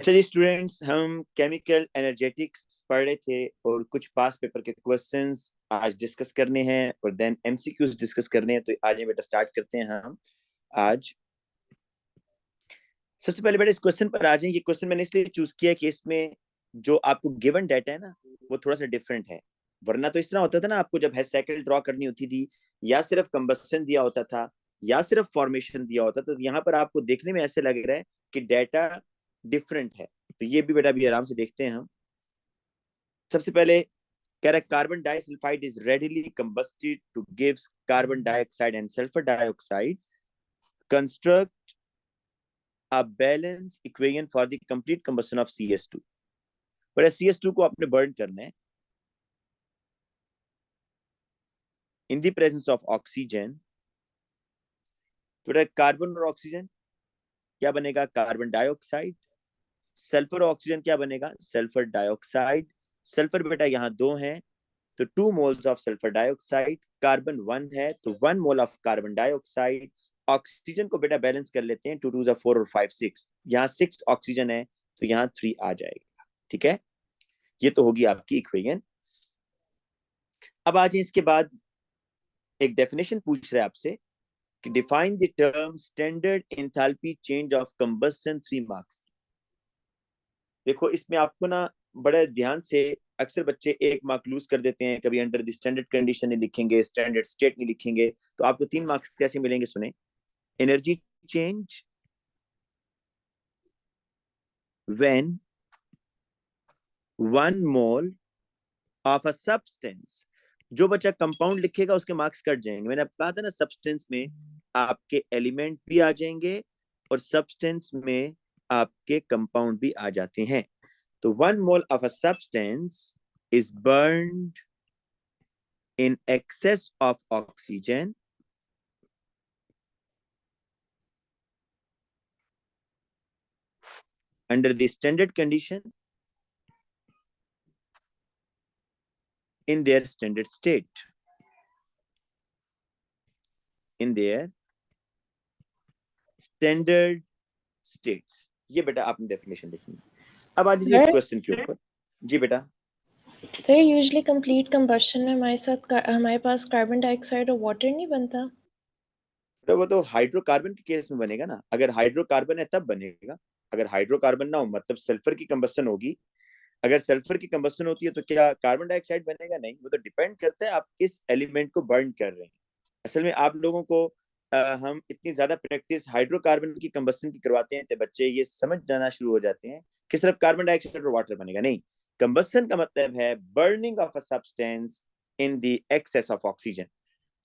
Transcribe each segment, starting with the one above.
अच्छा जी स्टूडेंट्स, हम chemical energetics पढ़ रहे थे और कुछ पास पेपर के क्वेश्चंस आज डिस्कस करने हैं और देन एमसीक्यूज डिस्कस करने हैं। तो आज ये बेटा स्टार्ट करते हैं हम आज। सबसे पहले बेटा इस क्वेश्चन पर आ जाए। ये क्वेश्चन मैंने इसलिए चूज किया कि इसमें जो आपको गिवन डाटा है ना वो थोड़ा सा डिफरेंट है। वरना तो इस तरह होता था ना, आपको जब है साइकिल ड्रॉ करनी होती थी या सिर्फ कंबस्शन दिया होता था या सिर्फ फॉर्मेशन दिया होता, तो यहाँ पर आपको देखने में ऐसे लग रहा है कि डाटा डिफरेंट है। तो ये भी बेटा अभी आराम से देखते हैं हम। सबसे पहले कह रहा है carbon disulphide is readily combusted to gives carbon dioxide and sulphur dioxide. Construct a balance equation for the complete combustion of CS2। पर CS2 को आपने बर्न करना है in the presence of oxygen. तो कार्बन और ऑक्सीजन क्या बनेगा? Carbon dioxide. Sulphur और ऑक्सीजन क्या बनेगा? Sulphur dioxide. सल्फर बेटा यहाँ दो हैं तो 2 moles of sulphur dioxide. Carbon 1 है तो 1 mole of carbon dioxide. Oxygen को बेटा बैलेंस कर लेते हैं, 2 2 4 और 5 6। यहाँ 6 ऑक्सीजन है तो यहाँ 3 आ जाएगा। ठीक है, ये तो होगी आपकी इक्वेशन। अब आ जाए इसके बाद एक डेफिनेशन पूछ रहे हैं आपसे कि define the term standard enthalpy change of combustion, 3 marks. देखो इसमें आपको ना बड़े ध्यान से, अक्सर बच्चे 1 मार्क लूज कर देते हैं, कभी अंडर द स्टैंडर्ड कंडीशन नहीं लिखेंगे, स्टैंडर्ड स्टेट नहीं लिखेंगे, तो आपको 3 मार्क्स कैसे मिलेंगे? सुने, energy change when 1 mole of a substance. जो बच्चा कंपाउंड लिखेगा उसके मार्क्स कट जाएंगे। मैंने कहा था ना, सब्सटेंस में आपके एलिमेंट भी आ जाएंगे और सब्सटेंस में आपके कंपाउंड भी आ जाते हैं। तो 1 mole of a substance is burned in excess of oxygen under the standard condition in their standard state, in their standard states। ये बेटा आपने डेफिनेशन लिखनी है। अब आ जाइए इस सर क्वेश्चन के ऊपर। जी बेटा। सर यूजुअली कंप्लीट कंबशन में हमारे पास कार्बन डाइऑक्साइड और वाटर नहीं बनता। तो वो तो हाइड्रोकार्बन के केस में बनेगा ना, अगर हाइड्रोकार्बन है तब बनेगा। अगर हाइड्रोकार्बन ना हो मतलब सल्फर की कंबस्शन होगी। अगर सल्फर की कंबस्शन होती है तो क्या कार्बन डाइऑक्साइड बनेगा? नहीं, वो तो डिपेंड करता है आप किस एलिमेंट को बर्न कर रहे हैं। असल में आप लोगों को हम इतनी ज्यादा प्रैक्टिस हाइड्रोकार्बन की कंबस्शन की करवाते हैं तो बच्चे ये समझ जाना शुरू हो जाते हैं कि सिर्फ कार्बन डाइऑक्साइड और वाटर बनेगा। नहीं, कंबस्शन का मतलब है burning of a substance in the excess of oxygen.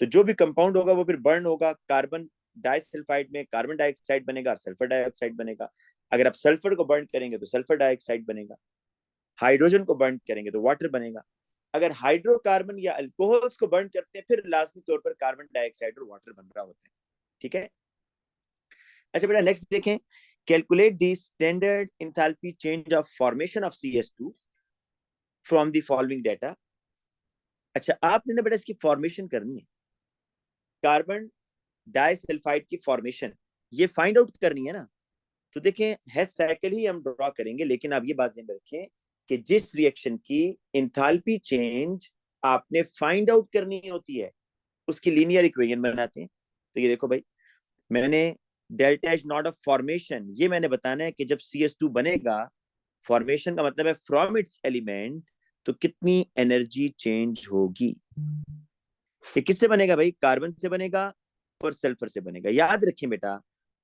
तो जो भी कंपाउंड होगा वो फिर बर्न होगा। कार्बन डाइसल्फाइड में कार्बन डाइऑक्साइड बनेगा, सल्फर डाइऑक्साइड बनेगा। अगर आप सल्फर को बर्न करेंगे तो सल्फर डाइऑक्साइड बनेगा। हाइड्रोजन को बर्न करेंगे तो वाटर बनेगा। अगर हाइड्रोकार्बन या अल्कोहल्स को बर्न करते हैं फिर लाजमी तौर पर कार्बन डाइऑक्साइड और वाटर बन रहा होता है। ठीक है। अच्छा बेटा नेक्स्ट देखें, calculate the standard enthalpy change of formation of CS2 from the following data. अच्छा आपने ना बेटा इसकी फॉर्मेशन करनी है, कार्बन डाइसल्फाइड की फॉर्मेशन ये फाइंड आउट करनी है ना। तो देखें है साइकिल ही हम ड्रॉ करेंगे, लेकिन आप ये बात ध्यान में रखें कि जिस रिएक्शन की इंथैल्पी चेंज आपने फाइंड आउट करनी होती है उसकी लीनियर इक्वेशन बनाते हैं। तो ये देखो भाई, मैंने delta is not a formation, ये मैंने बताना है कि जब CS2 बनेगा, फॉर्मेशन का मतलब है फ्रॉम इट्स एलिमेंट, तो कितनी एनर्जी चेंज होगी। ये किससे बनेगा भाई? कार्बन से बनेगा और सल्फर से बनेगा। याद रखें बेटा,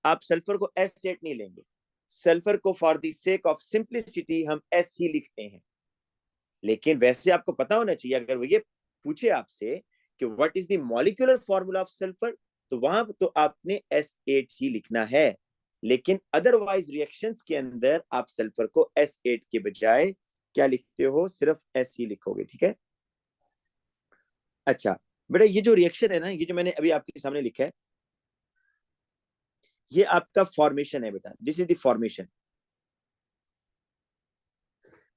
आप सल्फर को S सेट नहीं लेंगे, सल्फर को for the sake of simplicity हम S ही लिखते हैं। लेकिन वैसे आपको पता होना चाहिए, अगर वो ये पूछे आपसे कि what is the molecular formula of sulphur, तो वहां तो आपने S8 ही लिखना है। लेकिन अदरवाइज रिएक्शंस के अंदर आप सल्फर को S8 के बजाय क्या लिखते हो? सिर्फ S ही लिखोगे। ठीक है। अच्छा बेटा, ये जो रिएक्शन है ना, ये जो मैंने अभी आपके सामने लिखा है, ये आपका फॉर्मेशन है बेटा, दिस इज द फॉर्मेशन।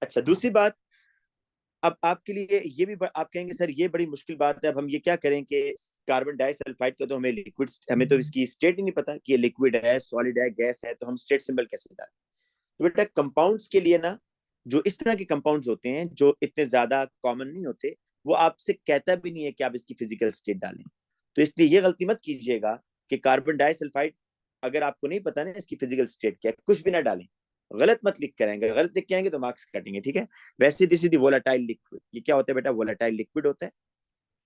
अच्छा दूसरी बात, अब आपके लिए ये भी आप कहेंगे सर ये बड़ी मुश्किल बात है, अब हम ये क्या करें कि कार्बन डाइसल्फाइड का तो हमें लिक्विड, हमें तो इसकी स्टेट ही नहीं पता कि ये लिक्विड है, सॉलिड है, गैस है, तो हम स्टेट सिंबल कैसे डालें? तो बेटा कंपाउंड्स के लिए ना, जो इस तरह के कंपाउंड्स होते हैं जो इतने ज्यादा कॉमन नहीं होते, वो आपसे कहता भी नहीं है कि आप इसकी फिजिकल स्टेट डालें। तो इसलिए ये गलती मत कीजिएगा कि कार्बन डाइसल्फाइड, अगर आपको नहीं पता ना इसकी फिजिकल स्टेट क्या है, कुछ भी ना डालें। गलत मत लिख कर आएंगे, गलत लिख के आएंगे तो मार्क्स काटेंगे, ठीक है। वैसे सीधी सीधी वोलाटाइल लिक्विड, ये क्या होता है बेटा? वोलाटाइल लिक्विड होता है,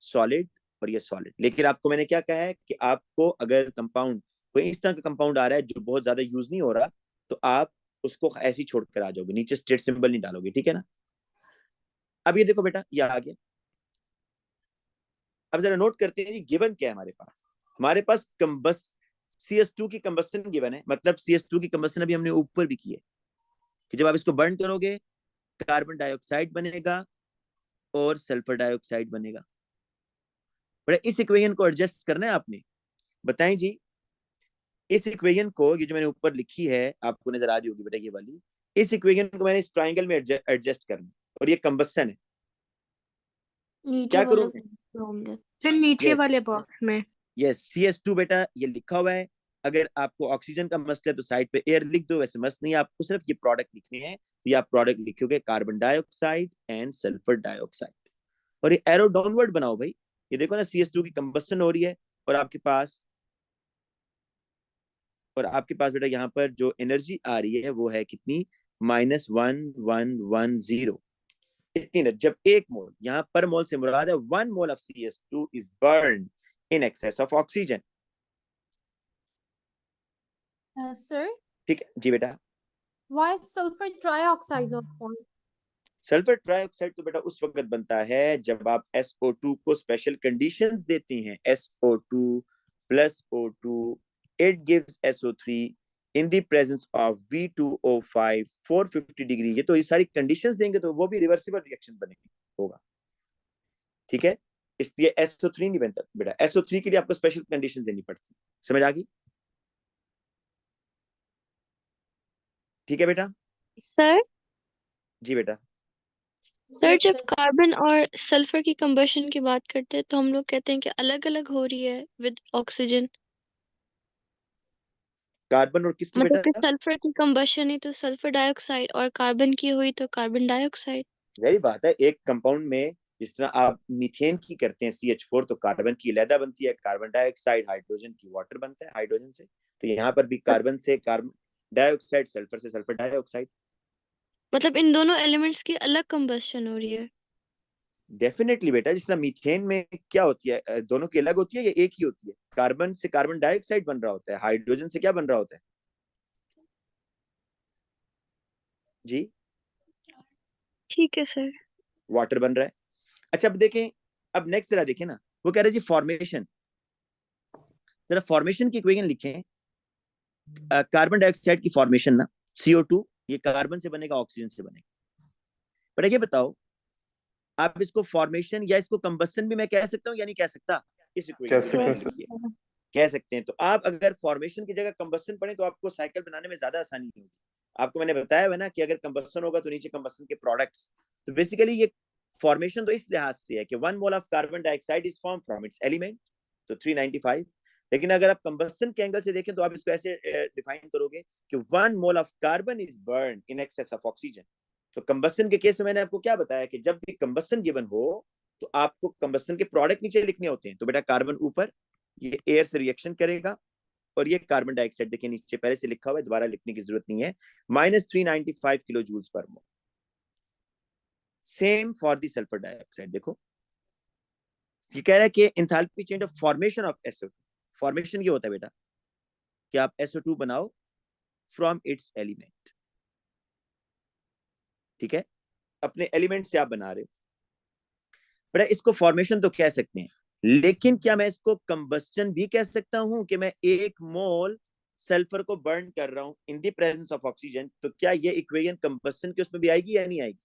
सॉलिड और ये सॉलिड। लेकिन आपको मैंने क्या कहा है कि आपको अगर कंपाउंड, कोई इस तरह का कंपाउंड आ रहा है जो बहुत ज्यादा यूज नहीं हो रहा, तो आप उसको ऐसे ही छोड़कर आ जाओगे, नीचे स्टेट सिंबल नहीं डालोगे, ठीक है ना। अब ये देखो बेटा, ये आ गया। अब जरा नोट करते हैं जी, गिवन क्या है हमारे पास कंबस CS2 की कंबस्शन गिवन है, मतलब CS2 की कंबस्शन अभी हमने ऊपर भी की है कि जब आप इसको बर्न करोगे कार्बन डाइऑक्साइड बनेगा और सल्फर डाइऑक्साइड बनेगा। बड़ा इस इक्वेशन को एडजस्ट करना है आपने। बताएं जी, इस इक्वेशन को, ये जो मैंने ऊपर लिखी है आपको नजर आ रही होगी बेटा, ये वाली, इस इक्वेशन को मैंने इस ट्राइंगल में एडजस्ट करना, और ये कंबस्शन है। नीचे क्या वाले करूंगा? होंगे सर नीचे यस वाले बॉक्स में। यस, CS2 बेटा ये लिखा हुआ है। अगर आपको ऑक्सीजन का मस्त है तो साइड पे एयर लिख दो, वैसे मस्त नहीं, आपको सिर्फ ये प्रोडक्ट लिखने हैं, तो ये आप प्रोडक्ट लिखोगे carbon dioxide and sulphur dioxide. और ये एरो डाउनवर्ड बनाओ भाई, ये देखो ना CS2 की कंबस्शन हो रही है, और आपके पास बेटा यहाँ पर जो एनर्जी आ रही है वो है कितनी? -1110। इतनी, जब एक मोल, यहाँ पर मोल से मुराद है 1 mole of CS2 is burn in excess of oxygen. Sir ठीक है जी बेटा। Why sulphur trioxide not form? Sulphur trioxide तो बेटा उस वक्त बनता है जब आप SO2 को स्पेशल कंडीशंस देते हैं, SO2 plus O2 it gives SO3 in the presence of V2O5 450 degree. ये तो ये सारी कंडीशंस देंगे तो वो भी रिवर्सिबल रिएक्शन बनेगी, होगा, ठीक है। इसलिए SO3 नहीं बनता बेटा, SO3 के लिए आपको स्पेशल कंडीशन देनी पड़ती। समझ आ गई? ठीक है बेटा। सर जी बेटा। सर यस जब सर कार्बन और सल्फर की कंबशन की बात करते हैं तो हम लोग कहते हैं कि अलग अलग हो रही है विद ऑक्सीजन, कार्बन और किसकी मतलब कि बेटा? सल्फर की कंबशन हुई तो सल्फर डाइऑक्साइड और कार्बन की हुई तो कार्बन डाइऑक्साइड। यही बात है, एक कंपाउंड में जिस तरह आप मीथेन की करते हैं CH4, तो कार्बन की अलहदा बनती है, कार्बन डाइऑक्साइड, हाइड्रोजन की वाटर बनता है हाइड्रोजन से। तो यहाँ पर भी कार्बन से कार्बन डाइऑक्साइड, सल्फर से सल्फर डाइऑक्साइड। मतलब इन दोनों एलिमेंट्स की अलग कंबशन हो रही है। डेफिनेटली बेटा, जिस तरह मीथेन में क्या होती है, दोनों की अलग होती है या एक ही होती है? कार्बन से कार्बन डाइऑक्साइड बन रहा होता है, हाइड्रोजन से क्या बन रहा होता है जी? ठीक है सर। वाटर बन रहा है। अच्छा अब देखें, अब नेक्स्ट जरा देखें ना, वो कह रहे जी फॉर्मेशन। जरा फॉर्मेशन की इक्वेशन लिखें। कार्बन डाइऑक्साइड की फॉर्मेशन ना, CO2 ये कार्बन से बनेगा, ऑक्सीजन से बनेगा। पर ये बताओ, आप इसको फॉर्मेशन या इसको कंबस्शन भी मैं कह सकता हूँ या नहीं कह सकता? इस कैसे इक्वेशन कैसे कह सकते हैं। तो आप अगर फॉर्मेशन की जगह कंबस्शन पढ़े तो आपको साइकिल बनाने में ज्यादा आसानी होगी। आपको मैंने बताया हुआ ना कि अगर कंबस्शन होगा तो नीचे कंबस्शन के प्रोडक्ट्स। तो बेसिकली ये फॉर्मेशन तो इस लिहाज से है कि 1 mole of carbon dioxide is form from its element, तो 395। लेकिन अगर आप कंबस्शन के एंगल से देखें तो आप इसको ऐसे डिफाइन करोगे कि 1 mole of carbon is burn in excess of oxygen. तो कंबस्शन के केस में मैंने आपको क्या बताया कि जब भी कंबस्शन गिवन हो तो आपको कंबस्शन के प्रोडक्ट नीचे लिखने होते हैं। तो बेटा कार्बन ऊपर, ये एयर से रिएक्शन करेगा, और ये कार्बन डाइऑक्साइड देखिए नीचे पहले से लिखा हुआ है, दोबारा लिखने की जरूरत नहीं है, -395 kilo joules per mole. Same for the sulphur dioxide. देखो ये कह रहा है कि enthalpy change of formation of SO2। Formation ये होता है बेटा कि आप SO2 बनाओ फ्रॉम इट्स एलिमेंट, ठीक है, अपने एलिमेंट से आप बना रहे हो बेटा, इसको फॉर्मेशन तो कह सकते हैं। लेकिन क्या मैं इसको कंबस्टन भी कह सकता हूं कि मैं 1 मोल सल्फर को बर्न कर रहा हूं इन द प्रेजेंस ऑफ ऑक्सीजन? तो क्या ये इक्वेशन कंबस्टन के उसमें भी आएगी या नहीं आएगी?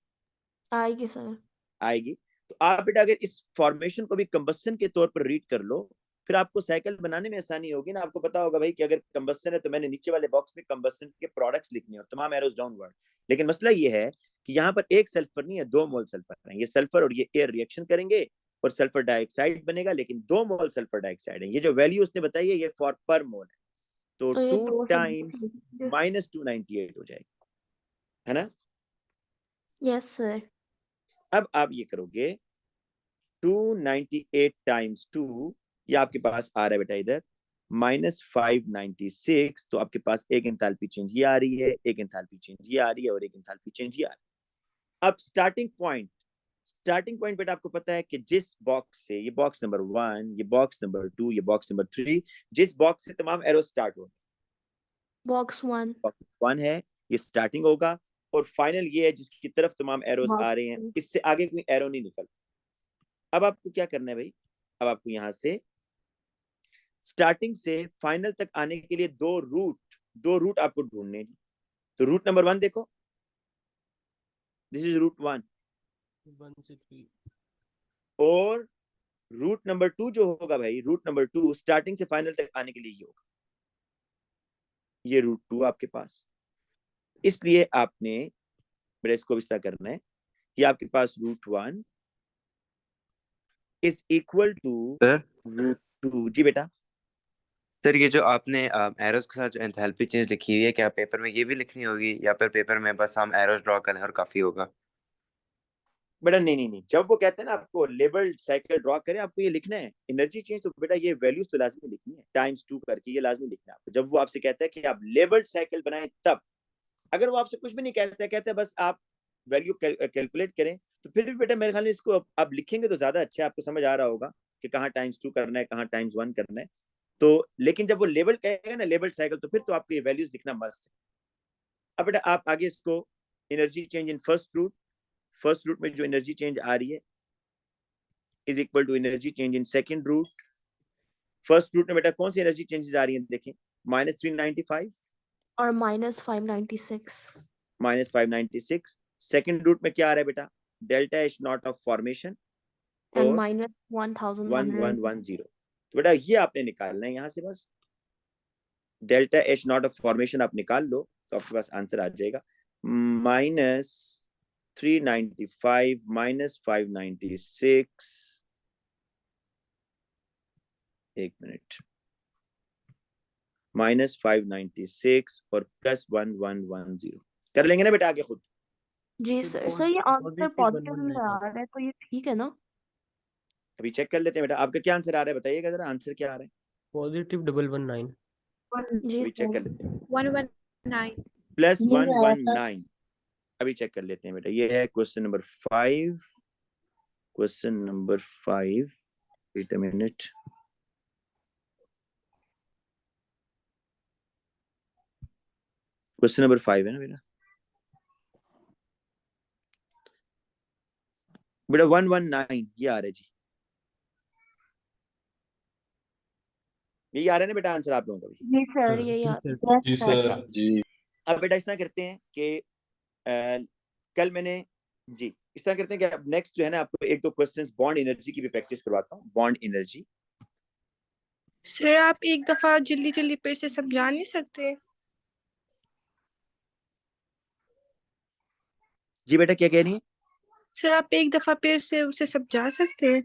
आएगी सर। आएगी। तो आप बेटा अगर इस फॉर्मेशन को भी कंबस्टन के तौर पर रीड कर लो, फिर आपको साइकिल बनाने में आसानी होगी ना। आपको पता होगा भाई कि अगर कंबस्टन है तो मैंने नीचे वाले बॉक्स में कंबस्टन के प्रोडक्ट्स लिखने और तमाम एरोज डाउनवर्ड। लेकिन मसला ये है कि यहाँ पर एक सल्फर नहीं है, 2 मोल सल्फर है। ये सल्फर और ये एयर रिएक्शन करेंगे और सल्फर डाइऑक्साइड बनेगा, लेकिन 2 मोल सल्फर डाइऑक्साइड है। ये जो वैल्यू उसने बताई है ये फॉर पर मोल है, तो तो ये 2 दो टाइम्स से -298 हो जाएगी। है ना? Yes, sir. अब आप ये करोगे 298 टाइम्स 2, ये आपके पास आ रहा है बेटा इधर -596, तो आपके पास एक एंथैल्पी चेंज ये आ रही है, एक एंथैल्पी चेंज ये आ रही है और एक एंथैल्पी चेंज ये आ रही है। अब स्टार्टिंग पॉइंट बेटा आपको पता है कि जिस बॉक्स से, ये बॉक्स नंबर 1, ये बॉक्स नंबर 2, ये बॉक्स नंबर 3, जिस बॉक्स से तमाम एरो स्टार्ट हो, Box 1. बॉक्स 1 है, ये स्टार्टिंग होगा, और फाइनल ये है जिसकी तरफ तमाम एरोज Box आ रहे हैं, 2. इससे आगे कोई एरो नहीं निकल। अब आपको क्या करना है भाई, अब आपको यहां से स्टार्टिंग से फाइनल तक आने के लिए दो रूट आपको ढूंढने हैं। तो रूट नंबर 1 देखो, दिस इज रूट 1, 1 से 3 और रूट नंबर 2 जो होगा भाई, रूट नंबर 2 स्टार्टिंग से फाइनल तक आने के लिए ये होगा, ये रूट 2 आपके पास। इसलिए आपने मेरा इसको इस तरह करना है कि आपके पास root 1 is equal to sir root 2। जी बेटा, सर ये जो आपने एरोज के साथ जो एंथैल्पी चेंज लिखी हुई है, क्या पेपर में ये भी लिखनी होगी या फिर पेपर में बस हम एरोज ड्रॉ करें और काफी होगा? बेटा नहीं, जब वो कहते हैं ना आपको लेबल्ड साइकिल ड्रॉ करें, आपको ये लिखना है एनर्जी चेंज, तो बेटा ये वैल्यूज तो लाजमी लिखनी है, टाइम्स 2 करके ये लाजमी लिखना है आपको। जब वो आपसे कहता है कि आप लेबल्ड साइकिल बनाएं, तब अगर वो आपसे कुछ भी नहीं कहता है बस आप वैल्यू कैलकुलेट करें, तो फिर भी बेटा मेरे ख्याल में इसको आप लिखेंगे तो ज्यादा अच्छा है, आपको समझ आ रहा होगा कि कहाँ टाइम्स 2 करना है, कहाँ टाइम्स 1 करना है। तो लेकिन जब वो लेबल कहेगा ना, लेबल्ड साइकिल, तो फिर तो आपको ये वैल्यूज लिखना मस्ट है। अब बेटा आप आगे इसको energy change in first route में जो एनर्जी चेंज आ रही है is equal to energy change in second route. First route में बेटा कौन सी एनर्जी चेंजेस आ रही हैं देखें, -395, Or -596. -596। सेकंड रूट में क्या आ रहा है बेटा, delta H not of formation And और -1110. 1110। तो बेटा ये आपने निकालना है यहाँ से, बस delta H not of formation आप निकाल लो तो आपके पास आंसर आ जाएगा -395 -596, एक मिनट, -596 और +1110 कर लेंगे ना बेटा आगे खुद। जी सर सर ये आंसर पॉजिटिव पॉजिटिव में 119 आ रहा है, तो ये ठीक है ना? अभी चेक कर लेते हैं बेटा, आपका क्या आंसर आ रहा है, बताइएगा जरा आंसर क्या आ रहा है, पॉजिटिव 119 जी अभी चेक कर सर। लेते हैं। 119 प्लस ये आया था। 119, अभी चेक कर लेते हैं बेटा, ये है question number 5, wait a minute, question number 5 है ना बेटा, बेटा 119 ये आ रहा है जी, यही आ रहा है ना बेटा आंसर आप लोगों का भी। जी सर ये याद सर जी अच्छा, सर। जी अब बेटा इस तरह करते हैं कि कल मैंने जी इस तरह करते हैं कि अब नेक्स्ट जो है ना आपको एक दो क्वेश्चंस बॉन्ड एनर्जी की भी प्रैक्टिस करवाता हूँ, बॉन्ड एनर्जी। सर आप एक दफा जल्दी जल्दी फिर से समझा नहीं सकते? जी बेटा क्या कह रही है, सर आप एक दफा फिर से उसे समझा सकते हैं?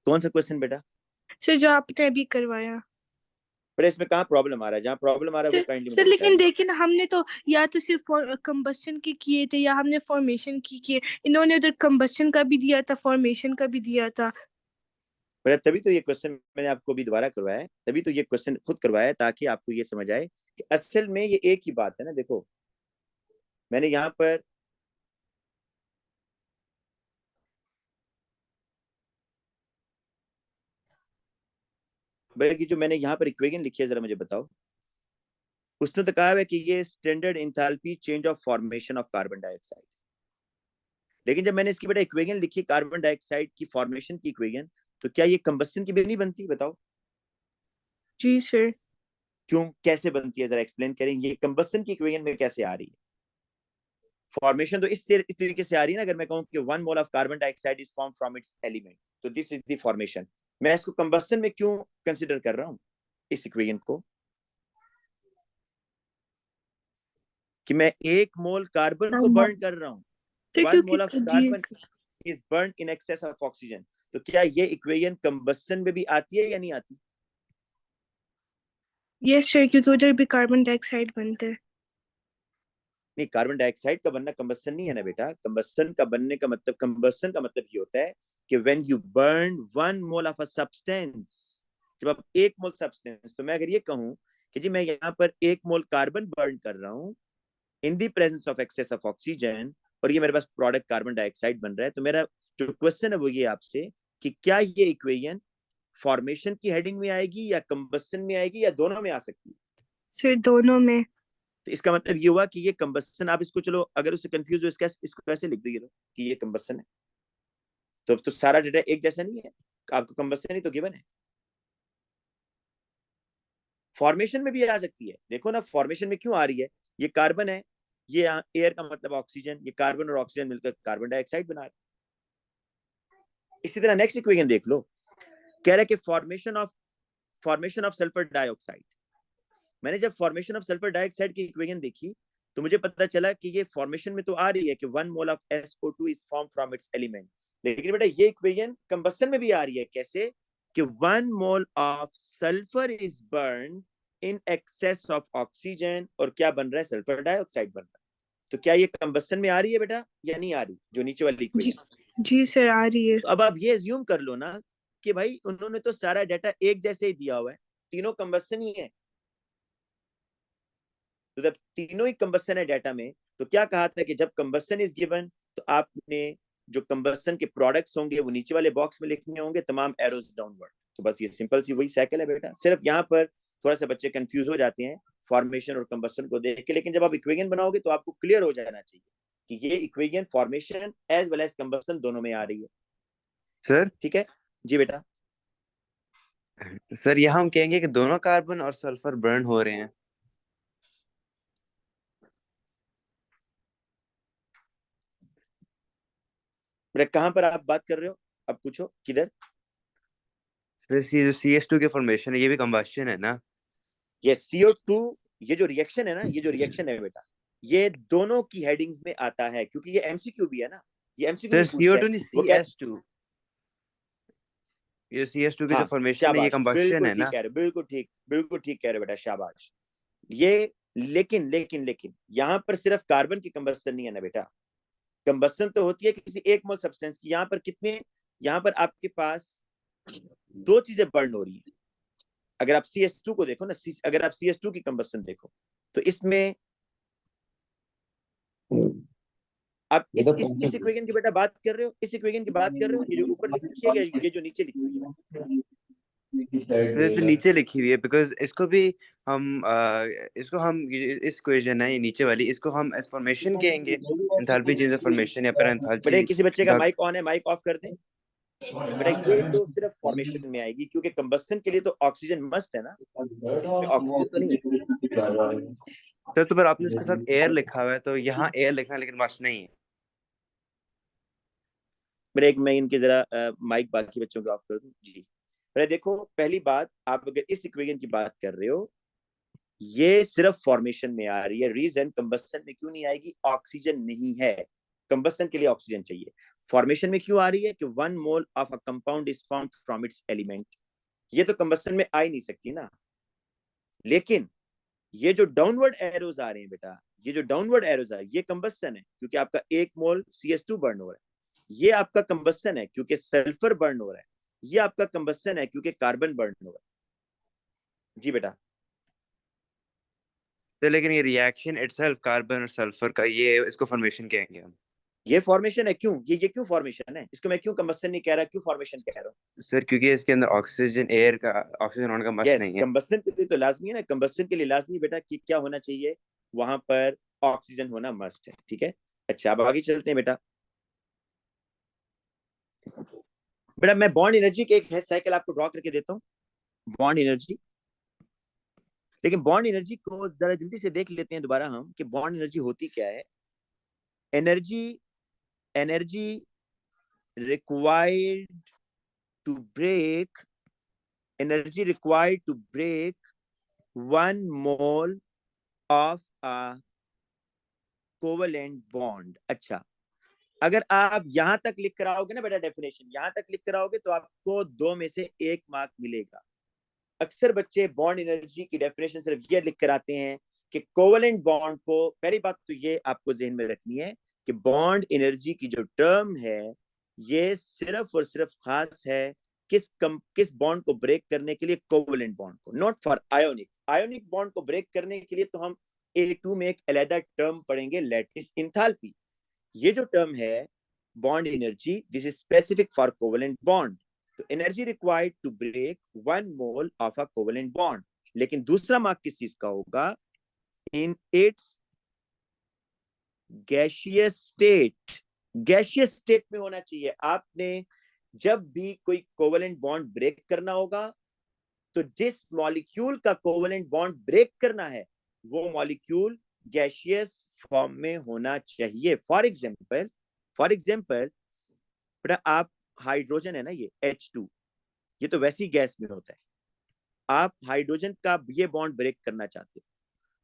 कौन सा क्वेश्चन बेटा? सर जो आपने अभी करवाया। बेटा इसमें कहाँ प्रॉब्लम आ रहा है, जहाँ प्रॉब्लम आ रहा है वो सर काइंडली सर मुझे बता लेकिन दें। देखिए ना, हमने तो या तो सिर्फ कंबस्शन की किए थे या हमने फॉर्मेशन की किए, इन्होंने उधर कंबस्शन का भी दिया था, फॉर्मेशन का भी दिया था। बेटा तभी तो ये क्वेश्चन मैंने आपको भी दोबारा करवाया है, तभी तो ये क्वेश्चन खुद करवाया है ताकि आपको ये समझ आए कि असल में ये एक ही बात है ना। देखो मैंने यहाँ पर बेटा की जो मैंने यहाँ पर इक्वेशन लिखी है जरा मुझे बताओ, उसने तो कहा है कि ये standard enthalpy change of formation of carbon dioxide, लेकिन जब मैंने इसकी बेटा इक्वेशन लिखी कार्बन डाइऑक्साइड की फॉर्मेशन की इक्वेशन, तो क्या ये कंबस्टन की भी नहीं बनती, बताओ जी सर। क्यों, कैसे बनती है, जरा एक्सप्लेन करें, ये कंबस्टन की इक्वेशन में कैसे आ रही है? फॉर्मेशन तो इस तरीके से आ रही है ना, अगर मैं कहूं कि 1 mole of carbon dioxide is form from its element, तो दिस इज द फॉर्मेशन। मैं इसको कंबस्टन में क्यों कंसीडर कर रहा हूं इस इक्वेशन को, कि मैं 1 मोल कार्बन को बर्न कर रहा हूं, तो 1 क्योंकि मोल ऑफ जी carbon is burn in excess of oxygen, तो क्या ये इक्वेशन कंबस्टन में भी आती है या नहीं आती? यस सर, क्योंकि उधर भी कार्बन डाइऑक्साइड बनते हैं। नहीं, कार्बन डाइऑक्साइड का बनना कंबस्शन नहीं है ना बेटा। कंबस्शन का बनने का मतलब, कंबस्शन का मतलब ये होता है कि when you burn 1 mole of a substance, जब आप 1 मोल सब्सटेंस, तो मैं अगर ये कहूं कि जी मैं यहाँ पर 1 मोल कार्बन बर्न कर रहा हूँ in the presence of excess of oxygen, और ये मेरे पास प्रोडक्ट कार्बन डाइऑक्साइड बन रहा है, तो मेरा जो क्वेश्चन है वो ये आपसे कि क्या ये इक्वेशन फॉर्मेशन की हेडिंग में आएगी या कंबस्शन में आएगी या दोनों में आ सकती है? सर दोनों में। तो इसका मतलब ये हुआ कि ये कंबस्शन, आप इसको चलो अगर उससे कंफ्यूज हो इसको कैसे लिख दो कि ये कंबस्शन है, तो अब तो सारा डेटा एक जैसा नहीं है, आपको कंबस्शन ही तो गिवन है। फॉर्मेशन में भी आ सकती है, देखो ना फॉर्मेशन में क्यों आ रही है, ये कार्बन है, ये एयर का मतलब ऑक्सीजन, ये कार्बन और ऑक्सीजन मिलकर कार्बन डाइऑक्साइड बना रहे। इसी तरह नेक्स्ट इक्वेशन देख लो, कह रहा है कि फॉर्मेशन ऑफ सल्फर डाइऑक्साइड। मैंने जब फॉर्मेशन ऑफ सल्फर डाइऑक्साइड की इक्वेशन देखी तो मुझे पता चला कि ये फॉर्मेशन में तो आ रही है कि 1 mole of SO2 is form from its element, लेकिन बेटा ये इक्वेशन कंबस्शन में भी आ रही है। कैसे? कि 1 mole of sulphur is burn in excess of oxygen, और क्या बन रहा है? सल्फर डाइऑक्साइड बन रहा है। तो क्या ये कंबस्शन में आ रही है बेटा या नहीं आ रही, जो नीचे वाली इक्वेशन? जी सर आ रही है। तो अब आप ये अज्यूम कर लो ना कि भाई उन्होंने तो सारा डाटा एक जैसे ही दिया हुआ है, तीनों कंबस्शन ही है। तो जब तीनों ही कंबस्शन है डाटा में, तो क्या कहा था कि जब कंबस्शन इज गिवन तो आपने जो कंबस्शन के प्रोडक्ट्स होंगे वो नीचे वाले बॉक्स में लिखने होंगे, तमाम एरोज डाउनवर्ड। तो बस ये सिंपल सी वही साइकिल है बेटा। सिर्फ यहाँ पर थोड़ा सा बच्चे कंफ्यूज हो जाते हैं फॉर्मेशन और कंबस्शन को देख के, लेकिन जब आप इक्वेशन बनाओगे तो आपको क्लियर हो जाना चाहिए कि ये equation formation as well as combustion दोनों में आ रही है। सर ठीक है जी बेटा। सर यहाँ हम कहेंगे कि दोनों कार्बन और सल्फर बर्न हो रहे हैं। बेटा कहाँ पर आप बात कर रहे हो, अब पूछो किधर? सर ये जो CH2 के फॉर्मेशन है ये भी कंबस्शन है ना? ये CO2, ये जो रिएक्शन है ना, ये जो रिएक्शन है बेटा, ये दोनों की हेडिंग्स में आता है, क्योंकि ये MCQ भी है ना, ये MCQ सर भी पूछता है। CO2 नहीं वो क्या? CS2, ये CS2 की जो हाँ फॉर्मेशन है ये शाबाश, कंबस्शन बिल्कुल है ठीक ना? कह रहे हो, बिल्कुल ठीक कह रहे हो बेटा, शाबाश। ये लेकिन यहाँ पर सिर्फ कार्बन की कंबस्शन नहीं है ना बेटा। कंबस्शन तो होती है किसी 1 मोल सब्सटेंस की, यहाँ पर कितने, यहाँ पर आपके पास 2 चीजें बर्न हो रही है। अगर आप CS2 को देखो ना, अगर आप CS2 की कंबस्शन देखो तो इसमें आप इस इक्वेशन की बेटा बात कर रहे हो, इस इक्वेशन की बात कर रहे हो, ये जो ऊपर लिखी है, ये जो नीचे लिखी हुई है? तो नीचे लिखी हुई है बिकॉज इसको हम इस इक्वेशन है ये नीचे वाली, इसको हम एस फॉर्मेशन कहेंगे, एंथैल्पी चेंज ऑफ फॉर्मेशन या फिर बेटा एंथैल्पी। किसी बच्चे का माइक ऑन है, माइक ऑफ कर दें। बेटा ये तो सिर्फ फॉर्मेशन में आएगी, क्योंकि कंबस्शन के लिए तो ऑक्सीजन मस्ट है ना, इसमें ऑक्सीजन तो नहीं है। सर तो पर आपने इसके साथ एयर लिखा हुआ है, तो यहाँ एयर लिखना लेकिन मस्ट नहीं है। बेटा एक मैं इनके जरा माइक बाकी बच्चों को ऑफ कर दूं जी। बेटा देखो, पहली बात, आप अगर इस इक्वेशन की बात कर रहे हो, ये सिर्फ फॉर्मेशन में आ रही है। रीजन, कंबस्शन में क्यों नहीं आएगी? ऑक्सीजन नहीं है, कंबस्शन के लिए ऑक्सीजन चाहिए। फॉर्मेशन में क्यों आ रही है? कि 1 mole of a compound is formed from its element, ये तो कंबस्शन में आ ही नहीं सकती ना। लेकिन ये जो डाउनवर्ड एरोज आ रहे हैं बेटा, ये जो डाउनवर्ड एरोज आ रहे हैं, ये कंबस्शन है, क्योंकि आपका 1 मोल CS2 बर्न हो रहा है। ये आपका कंबस्शन है क्योंकि सल्फर बर्न हो रहा है। ये आपका कंबस्शन है क्योंकि कार्बन बर्न हो रहा है। जी बेटा। तो लेकिन ये रिएक्शन इटसेल्फ कार्बन और सल्फर का, ये इसको फॉर्मेशन कहेंगे हम। ये फॉर्मेशन है, क्यों? ये क्यों फॉर्मेशन है? इसको मैं क्यों कंबस्शन नहीं कह रहा, क्यों फॉर्मेशन कह रहा हूँ? सर क्योंकि इसके अंदर ऑक्सीजन एयर का ऑक्सीजन होने का मस्ट यस, नहीं है। कंबस्शन के लिए तो लाजमी है ना, कंबस्शन के लिए लाजमी बेटा कि क्या होना चाहिए, वहां पर ऑक्सीजन होना मस्ट है। ठीक है, अच्छा अब आगे चलते हैं बेटा। बेटा मैं बॉन्ड एनर्जी के एक है साइकिल आपको ड्रॉ करके देता हूँ, बॉन्ड एनर्जी। लेकिन बॉन्ड एनर्जी को जरा जल्दी से देख लेते हैं दोबारा हम कि बॉन्ड एनर्जी होती क्या है। Energy required to break, energy required to break 1 mole of a covalent bond. अच्छा, अगर आप यहां तक लिख कर आओगे ना बेटा, डेफिनेशन यहां तक लिख कर आओगे तो आपको 2 में से 1 मार्क मिलेगा। अक्सर बच्चे बॉन्ड एनर्जी की डेफिनेशन सिर्फ ये लिख कर आते हैं कि कोवेलेंट बॉन्ड को, पहली बात तो ये आपको ज़हन में रखनी है कि बॉन्ड एनर्जी की जो टर्म है ये सिर्फ और सिर्फ खास है किस बॉन्ड को ब्रेक करने के लिए, कोवेलेंट बॉन्ड को, not for ionic. Ionic bond को ब्रेक करने के लिए तो हम A2 में एक अलग टर्म पढ़ेंगे, लैटिस इंथैल्पी। ये जो टर्म है bond energy, this is specific for covalent bond. तो energy required to break 1 mole of a covalent bond. लेकिन दूसरा मार्क किस चीज का होगा, in its gaseous state. Gaseous state में होना चाहिए। आपने जब भी कोई कोवेलेंट बॉन्ड ब्रेक करना होगा तो जिस मॉलिक्यूल का कोवेलेंट बॉन्ड ब्रेक करना है वो मॉलिक्यूल गैसियस फॉर्म में होना चाहिए। फॉर एग्जांपल बेटा, आप हाइड्रोजन है ना, ये H2, ये तो वैसी गैस में होता है। आप हाइड्रोजन का ये बॉन्ड ब्रेक करना चाहते हो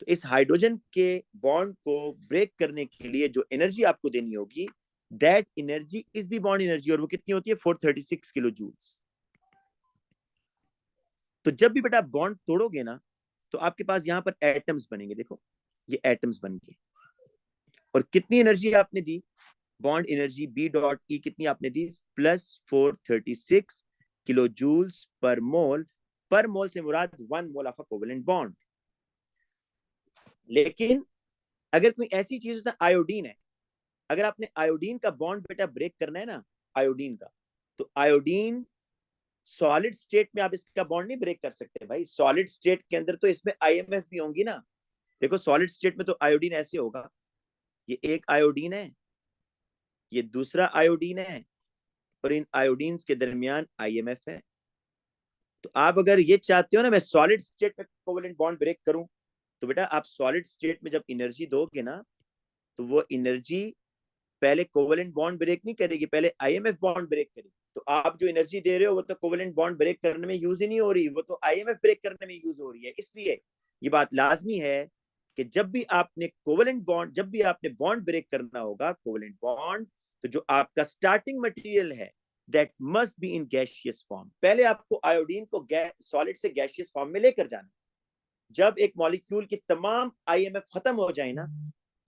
तो इस हाइड्रोजन के बॉन्ड को ब्रेक करने के लिए जो एनर्जी आपको देनी होगी, that energy is the bond energy, और वो कितनी होती है, 436 किलो जूल्स। तो जब भी बेटा बॉन्ड तोड़ोगे ना तो आपके पास यहाँ पर एटम्स बनेंगे। देखो ये एटम्स बन गए, और कितनी एनर्जी आपने दी, बॉन्ड एनर्जी B.E कितनी आपने दी, +436 किलो जूल्स पर मोल। पर मोल से मुराद 1 mole of a covalent bond. लेकिन अगर कोई ऐसी चीज होता है, आयोडीन है, अगर आपने आयोडीन का बॉन्ड बेटा ब्रेक करना है ना, आयोडीन का, तो आयोडीन सॉलिड स्टेट में आप इसका बॉन्ड नहीं ब्रेक कर सकते भाई। सॉलिड स्टेट के अंदर तो इसमें IMF भी होंगी ना। देखो सॉलिड स्टेट में तो आयोडीन ऐसे होगा, ये एक आयोडीन है, ये दूसरा आयोडीन है, और इन आयोडीन्स के दरमियान IMF है। तो आप अगर ये चाहते हो ना मैं सॉलिड स्टेट में कोवेलेंट बॉन्ड ब्रेक करूं, तो बेटा आप सॉलिड स्टेट में जब एनर्जी दोगे ना तो वो एनर्जी पहले कोवेलेंट बॉन्ड ब्रेक नहीं करेगी, पहले IMF बॉन्ड ब्रेक करेगी। तो आप जो एनर्जी दे रहे हो वो तो कोवेलेंट बॉन्ड ब्रेक करने में यूज ही नहीं हो रही, वो तो IMF ब्रेक करने में यूज हो रही है। इसलिए ये बात लाजमी है कि जब भी आपने बॉन्ड ब्रेक करना होगा, कोवेलेंट बॉन्ड, तो जो आपका स्टार्टिंग मटेरियल है that must be in gaseous form. पहले आपको आयोडीन को सॉलिड से गैसियस फॉर्म में लेकर जाना। जब एक मॉलिक्यूल की तमाम IMF खत्म हो जाए ना,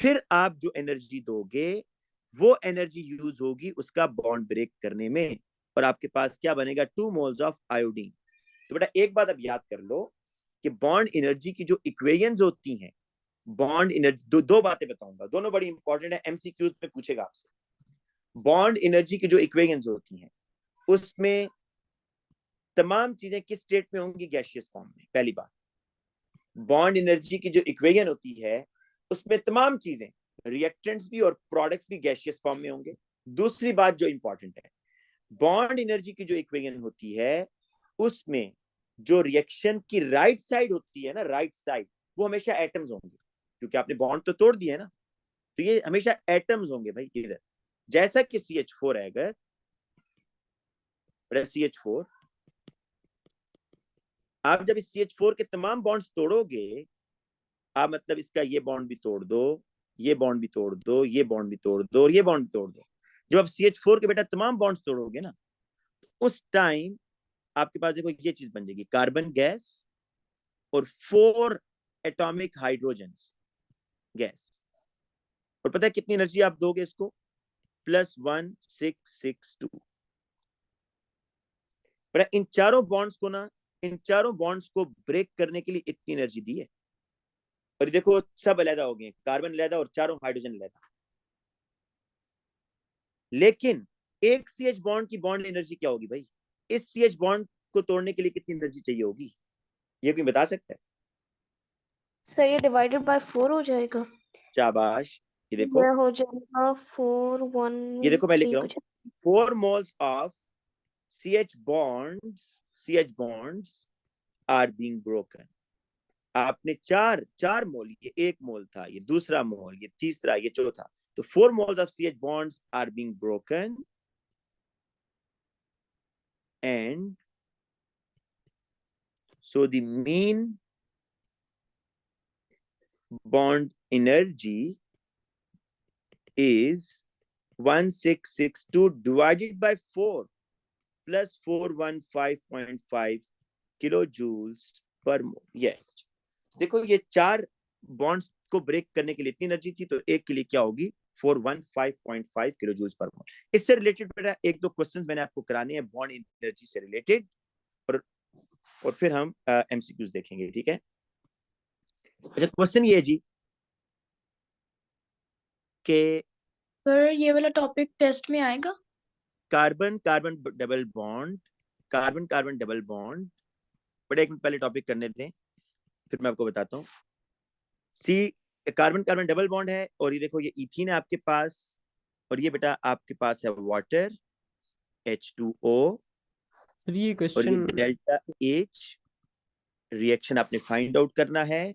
फिर आप जो एनर्जी दोगे वो एनर्जी यूज होगी उसका बॉन्ड ब्रेक करने में, और आपके पास क्या बनेगा, 2 मोल्स ऑफ आयोडीन। तो बेटा एक बात अब याद कर लो कि बॉन्ड एनर्जी की जो इक्वेशंस होती हैं, बॉन्ड एनर्जी, दो बातें बताऊंगा, दोनों बड़ी इंपॉर्टेंट है, MCQs में पूछेगा आपसे। बॉन्ड एनर्जी की जो इक्वेशंस होती हैं उसमें तमाम चीजें किस स्टेट में होंगी, गैसियस फॉर्म में। पहली बात, बॉन्ड एनर्जी की जो इक्वेशन होती है उसमें तमाम चीजें, रिएक्टेंट्स भी और प्रोडक्ट्स भी गैसियस फॉर्म में होंगे। दूसरी बात जो इंपॉर्टेंट है, बॉन्ड एनर्जी की जो इक्वेशन होती है उसमें जो रिएक्शन की राइट साइड होती है ना, राइट साइड, वो हमेशा एटम्स होंगे, क्योंकि आपने बॉन्ड तो तोड़ दिया है ना, तो ये हमेशा एटम्स होंगे भाई इधर। जैसा कि CH4 है, अगर CH4, आप जब इस CH4 के तमाम बॉन्ड्स तोड़ोगे, आप मतलब इसका ये बॉन्ड भी तोड़ दो, ये बॉन्ड भी तोड़ दो, ये बॉन्ड भी तोड़ दो, और ये बॉन्ड भी तोड़ दो, जब आप CH4 के बेटा तमाम बॉन्ड्स तोड़ोगे ना, उस टाइम आपके पास देखो ये चीज बन जाएगी, कार्बन गैस और 4 एटॉमिक हाइड्रोजन्स गैस। और पता है कितनी एनर्जी आप दोगे इसको, +1662। बेटा इन चारों बॉन्ड्स को ब्रेक करने के लिए इतनी एनर्जी दी है, और देखो सब अलग हो गए, कार्बन अलग और चारों हाइड्रोजन अलग। लेकिन एक CH बॉन्ड की बॉन्ड एनर्जी क्या होगी भाई, इस CH बॉन्ड को तोड़ने के लिए कितनी एनर्जी चाहिए होगी, ये कोई बता सकता है? सर ये डिवाइडेड बाय 4 हो जाएगा। शाबाश, ये देखो, ये हो जाएगा 4 1 ये देखो मैं लिख 3 रहा कुछ। हूँ, 4 moles of CH bonds are being broken। आपने चार मोल, ये 1 मोल था, ये दूसरा मोल, ये तीसरा, ये चौथा, तो 4 moles of CH bonds are being broken, and so the mean bond energy is 1662 divided by 4 plus 415.5 kilojoules per mole। yes, देखो ये 4 बॉन्ड्स को ब्रेक करने के लिए इतनी एनर्जी थी, तो एक के लिए क्या होगी 415.5 किलो जूल्स पर मोल। इससे रिलेटेड बेटा एक दो क्वेश्चंस मैंने आपको कराने हैं बॉन्ड एनर्जी से रिलेटेड, और फिर हम एमसीक्यूज देखेंगे, ठीक है। अच्छा, क्वेश्चन ये है जी कि सर ये वाला टॉपिक टेस्ट में आएगा? Carbon carbon double bond, carbon carbon double bond, बड़े एक मिनट पहले टॉपिक करने दें, फिर मैं आपको बताता हूँ। सी कार्बन कार्बन डबल बॉन्ड है, और ये देखो ये इथीन है आपके पास, और ये बेटा आपके पास है वाटर H2O, सर ये और ये क्वेश्चन डेल्टा H रिएक्शन आपने फाइंड आउट करना है,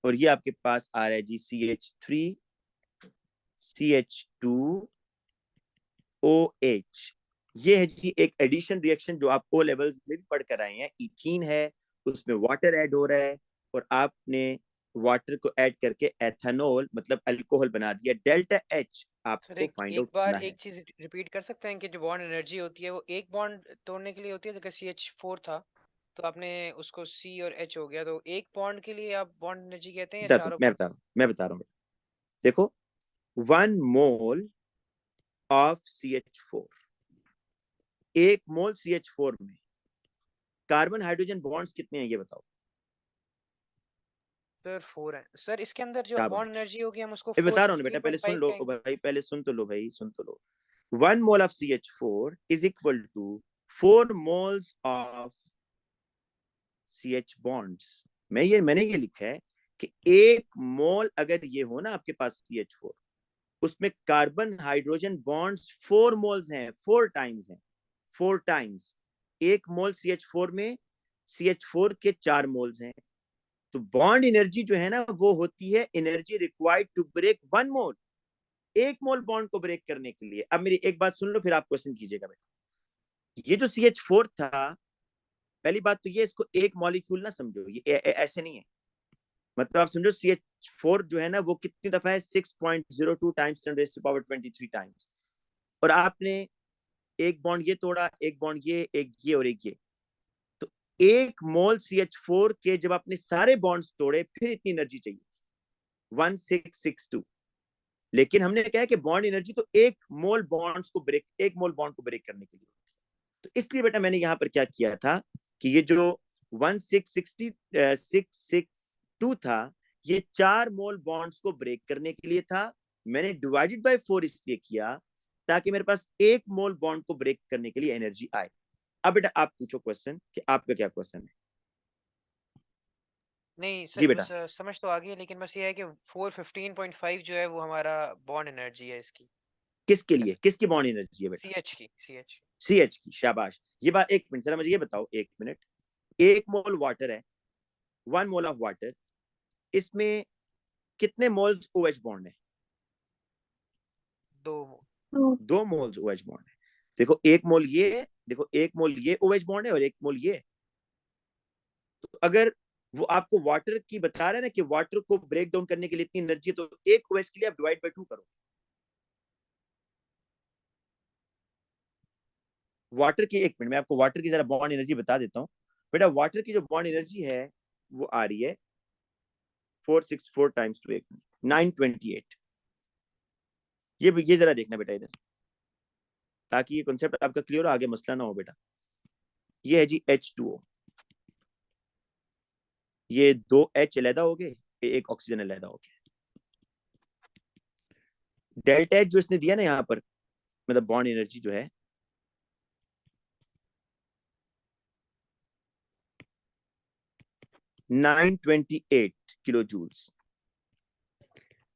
और ये आपके पास आ रहा है जी CH3 CH2OH। ये है जी एक एडिशन रिएक्शन जो आप ओ लेवल्स में भी पढ़ कर आए हैं। इथीन है, उसमें वाटर ऐड हो रहा है, और आपने वाटर को ऐड करके एथेनॉल मतलब अल्कोहल बना दिया। डेल्टा H सर आपको फाइंड आउट एक बार करना है। एक चीज रिपीट कर सकते हैं कि जो बॉन्ड एनर्जी होती है वो एक बॉन्ड तोड़ने के लिए होती है, जैसे CH4 था तो आपने उसको C और H हो गया, तो एक बॉन्ड के लिए आप बॉन्ड एनर्जी कहते हैं या चारों मैं बता रहा हूँ देखो 1 mole of CH4, 1 mole CH4 में कार्बन हाइड्रोजन बॉन्ड्स कितने हैं ये बताओ। सर 4 है सर। इसके अंदर जो क्या बॉन्ड बात, एनर्जी होगी हम उसको बता रहा हूँ ना बेटा, पहले सुन 416.5 लो कहेंगे। भाई, पहले सुन तो लो भाई, सुन तो लो। 1 mole of CH4 is equal to 4 moles of CH bonds. मैंने ये लिखा है कि 1 मोल अगर ये हो ना आपके पास CH4, उसमें कार्बन हाइड्रोजन बॉन्ड्स 4 मोल्स हैं, 4 टाइम्स हैं, 4 टाइम्स। 1 मोल CH4 में CH4 के 4 मोल्स हैं, तो बॉन्ड एनर्जी जो है ना वो होती है energy required to break 1 mole, 1 mole bond को ब्रेक करने के लिए। अब मेरी एक बात सुन लो, फिर आप क्वेश्चन कीजिएगा बेटा। ये जो CH4 था, पहली बात तो ये इसको एक मॉलिक्यूल ना समझो, ये ऐसे नहीं है। मतलब आप समझो CH4 जो है ना वो कितनी दफा है 6.02 times 10 raised to power 23 times, और आपने एक बॉन्ड ये तोड़ा, एक बॉन्ड ये, एक ये और एक ये, तो 1 मोल CH4 के जब आपने सारे बॉन्ड्स तोड़े फिर इतनी एनर्जी चाहिए 1662। लेकिन हमने कहा है कि बॉन्ड एनर्जी तो 1 मोल बॉन्ड्स को ब्रेक, 1 मोल बॉन्ड को ब्रेक करने के लिए। तो इसलिए बेटा मैंने यहाँ पर क्या किया था कि ये जो 662 था ये 4 मोल बॉन्ड्स को ब्रेक करने के लिए था। मैंने डिवाइडेड बाय 4 इसलिए किया ताकि मेरे पास 1 मोल बॉन्ड को ब्रेक करने के लिए एनर्जी आए। अब बेटा आप पूछो क्वेश्चन कि आपका क्या क्वेश्चन है। नहीं जी सर, बेटा, बस समझ तो आ गई है, लेकिन बस ये है कि 415.5 जो है वो हमारा बॉन्ड एनर्जी है इसकी। किसके लिए, किसकी बॉन्ड एनर्जी है बेटा? CH CH की, शाबाश। ये बात एक मिनट जरा मुझे ये बताओ, एक मिनट। 1 मोल वाटर है, 1 मोल ऑफ वाटर, इसमें कितने मोल्स OH बॉन्ड है? 2 मोल्स OH बॉन्ड है। देखो 1 मोल ये है, देखो 1 मोल ये OH बॉन्ड है और 1 मोल ये है। तो अगर वो आपको वाटर की बता रहा है ना कि वाटर को ब्रेक डाउन करने के लिए इतनी एनर्जी, तो 1 OH के लिए आप डिवाइड बाय 2 करो। वाटर की, एक मिनट मैं आपको वाटर की जरा बॉन्ड एनर्जी बता देता हूँ बेटा। वाटर की जो बॉन्ड एनर्जी है वो आ रही है 464 टाइम्स टू 1 928। ये जरा देखना बेटा इधर, ताकि ये कॉन्सेप्ट आपका क्लियर हो, आगे मसला ना हो बेटा। ये है जी H2O, ये 2 H अलहदा हो गए, एक ऑक्सीजन अलहदा हो गया। डेल्टा H जो इसने दिया ना यहाँ पर, मतलब बॉन्ड एनर्जी जो है 928 किलो जूल्स।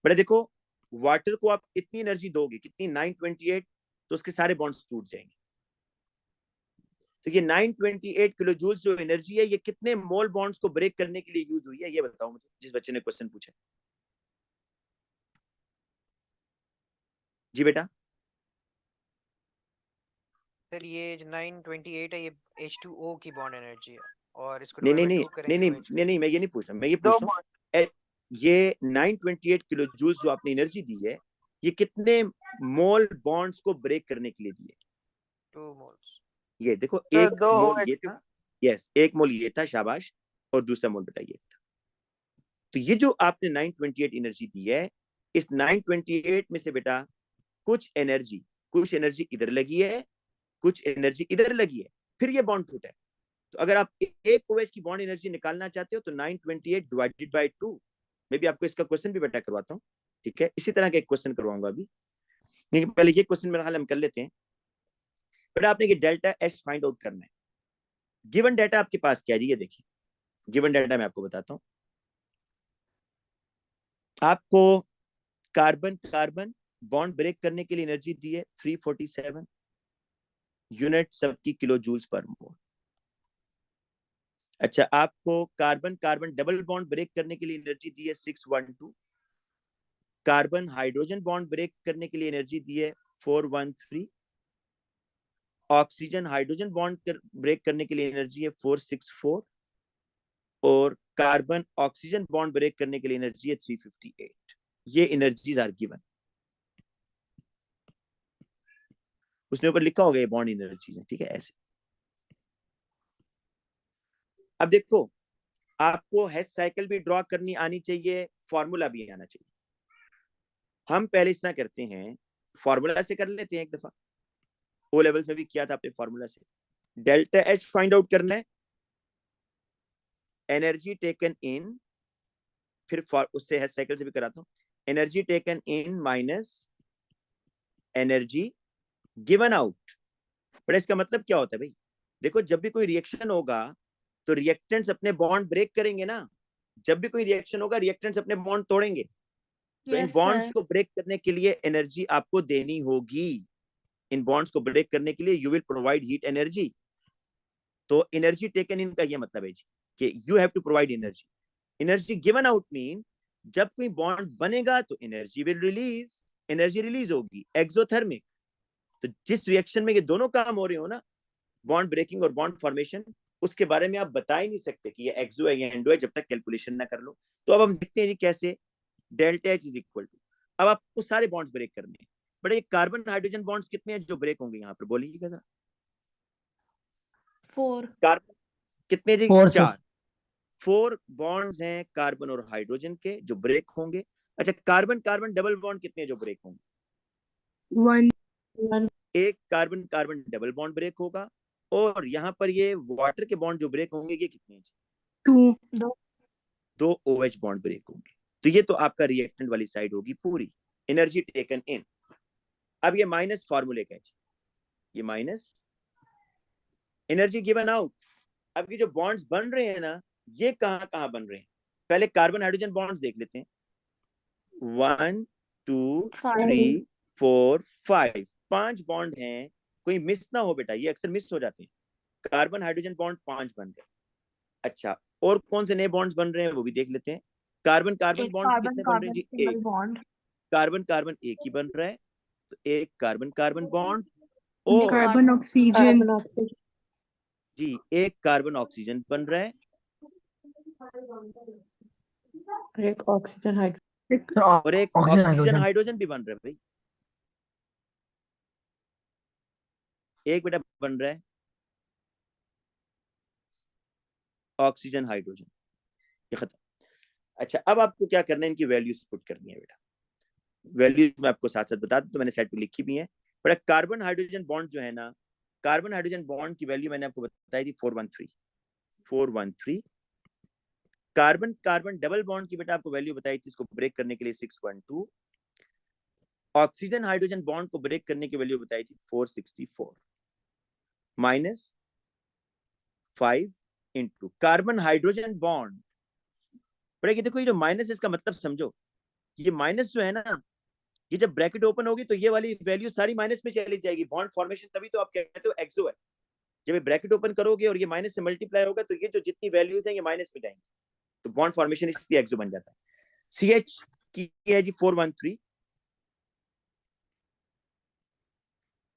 बेटा देखो वाटर को आप इतनी एनर्जी दोगे, कितनी 928, तो उसके सारे बॉन्ड्स टूट जाएंगे। तो ये 928 किलो जूल्स जो एनर्जी है ये कितने मोल बॉन्ड्स को ब्रेक करने के लिए यूज हुई है, ये बताओ मुझे, जिस बच्चे ने क्वेश्चन पूछा। जी बेटा। सर ये जो 928 है ये H2O की बॉन्ड एनर्जी है, और इसको नहीं डिवाइड नहीं बाय नहीं 2 नहीं करेंगे नहीं तो नहीं नहीं मैं ये नहीं पूछ रहा, मैं ये पूछ रहा हूँ ये 928 किलो जूल्स जो आपने एनर्जी दी है ये कितने मोल बॉन्ड्स को ब्रेक करने के लिए दिए? 2 मोल्स। ये देखो 1 मोल ये था, यस 1 मोल ये था, शाबाश, और दूसरा मोल बेटा ये था। तो ये जो आपने 928 एनर्जी दी है, इस 928 में से बेटा कुछ एनर्जी इधर लगी है, कुछ एनर्जी इधर लगी है, फिर ये बॉन्ड टूटा है। तो अगर आप एक OH की बॉन्ड एनर्जी निकालना चाहते हो तो 928 डिवाइडेड बाय 2। मैं भी आपको इसका क्वेश्चन भी बेटा करवाता हूँ, ठीक है? इसी तरह का एक क्वेश्चन करवाऊंगा अभी, लेकिन पहले ये क्वेश्चन मेरा हाल हम कर लेते हैं। बेटा आपने ये डेल्टा H फाइंड आउट करना है। गिवन डाटा आपके पास क्या है जी? ये देखिए, गिवन डाटा मैं आपको बताता हूँ। आपको कार्बन कार्बन बॉन्ड ब्रेक करने के लिए एनर्जी दी है 347 यूनिट सबकी किलो जूल्स पर मोल। अच्छा, आपको carbon carbon double bond break करने के लिए एनर्जी दी है 612। कार्बन हाइड्रोजन बॉन्ड ब्रेक करने के लिए एनर्जी दी है 413। ऑक्सीजन हाइड्रोजन बॉन्ड ब्रेक करने के लिए एनर्जी है 464 और कार्बन ऑक्सीजन बॉन्ड ब्रेक करने के लिए एनर्जी है 358। ये एनर्जीज आर गिवन। उसने ऊपर लिखा होगा ये बॉन्ड एनर्जीज है, ठीक है? ऐसे। अब देखो, आपको हेच साइकिल भी ड्रॉ करनी आनी चाहिए, फॉर्मूला भी आना चाहिए। हम पहले इस तरह करते हैं, फॉर्मूला से कर लेते हैं एक दफा। ओ लेवल्स में भी किया था आपने फॉर्मूला से। डेल्टा H फाइंड आउट करना है, एनर्जी टेकन इन, फिर उससे हेच साइकिल से भी कराता हूं, energy taken in minus energy given out. But इसका मतलब क्या होता है भाई? देखो, जब भी कोई रिएक्शन होगा तो रिएक्टेंट्स अपने बॉन्ड ब्रेक करेंगे ना। जब भी कोई रिएक्शन होगा रिएक्टेंट्स अपने बॉन्ड तोड़ेंगे, तो इन Yes, बॉन्ड्स sir. को ब्रेक करने के लिए एनर्जी आपको देनी होगी। इन बॉन्ड्स को ब्रेक करने के लिए you will provide heat energy. तो एनर्जी टेकन इन का ये मतलब है जी कि you have to provide energy. Energy given out mean जब कोई बॉन्ड बनेगा तो energy will release, energy release होगी एक्सोथर्मिक। तो जिस रिएक्शन में ये दोनों काम हो रहे हो ना, बॉन्ड ब्रेकिंग और बॉन्ड फॉर्मेशन, उसके बारे में आप बता ही नहीं सकते कि ये एक्सो है या एंडो है जब तक कैलकुलेशन ना कर लो। तो अब हम देखते हैं जी कैसे। Delta H is equal to, अब आपको सारे बॉन्ड्स ब्रेक करने हैं। बट ये कार्बन हाइड्रोजन बॉन्ड्स कितने हैं जो ब्रेक होंगे यहाँ पर? बोलिएगा जरा। 4. कार्बन कितने जी? 4 से 4। 4 बॉन्ड्स हैं कार्बन और हाइड्रोजन के जो ब्रेक होंगे। अच्छा, कार्बन कार्बन डबल बॉन्ड कितने हैं जो ब्रेक होंगे? 1. एक carbon carbon double bond break होगा। और यहाँ पर ये वाटर के बॉन्ड जो ब्रेक होंगे ये कितने हैं? 2. 2 OH बॉन्ड ब्रेक होंगे। तो ये तो आपका रिएक्टेंट वाली साइड होगी पूरी। एनर्जी टेकन इन। अब ये माइनस फॉर्मूले का है, ये माइनस एनर्जी गिवन आउट। अब ये जो बॉन्ड्स बन रहे हैं ना, ये कहाँ कहाँ बन रहे हैं? पहले कार्बन हाइड्रोजन बॉन्ड्स देख लेते हैं। 1 2 3 4 5, 5 बॉन्ड हैं। कोई मिस ना हो बेटा, ये अक्सर मिस हो जाते हैं। कार्बन हाइड्रोजन बॉन्ड 5 बन रहे हैं। अच्छा, और कौन से नए बॉन्ड्स बन रहे हैं वो भी देख लेते हैं। कार्बन कार्बन एक बॉन्ड कार्बन कितने बन रहे हैं कार्बन जी? सिंगल एक बॉन्ड. कार्बन कार्बन एक ही बन रहा है, तो एक कार्बन कार्बन बॉन्ड। एक और कार्बन ऑक्सीजन. जी एक कार्बन ऑक्सीजन बन रहा है एक ऑक्सीजन हाइड्रोजन और एक ऑक्सीजन हाइड्रोजन भी बन रहा है भाई। एक बेटा बन रहा है ऑक्सीजन हाइड्रोजन, ये खत्म। अच्छा, अब आपको क्या करना है? इनकी वैल्यूज पुट करनी है बेटा। वैल्यूज मैं आपको साथ साथ बता दूं, तो मैंने साइड पे लिखी भी है। बड़ा कार्बन हाइड्रोजन बॉन्ड जो है ना, कार्बन हाइड्रोजन बॉन्ड की वैल्यू मैंने आपको बताई थी 413। कार्बन कार्बन डबल बॉन्ड की बेटा आपको वैल्यू बताई थी, इसको ब्रेक करने के लिए 612। ऑक्सीजन हाइड्रोजन बॉन्ड को ब्रेक करने की वैल्यू बताई थी 464 minus 5 into carbon hydrogen bond. बड़ा ये देखो, ये जो माइनस, इसका मतलब समझो। ये माइनस जो है ना, ये जब ब्रैकेट ओपन होगी तो ये वाली वैल्यू सारी माइनस में चली जाएगी। बॉन्ड फॉर्मेशन तभी तो आप कहते हो एक्सो है। जब ये ब्रैकेट ओपन करोगे और ये माइनस से मल्टीप्लाई होगा तो ये जो जितनी वैल्यूज हैं ये माइनस में जाएंगी, तो बॉन्ड फॉर्मेशन इसलिए एक्सो बन जाता है। CH की है जी 413।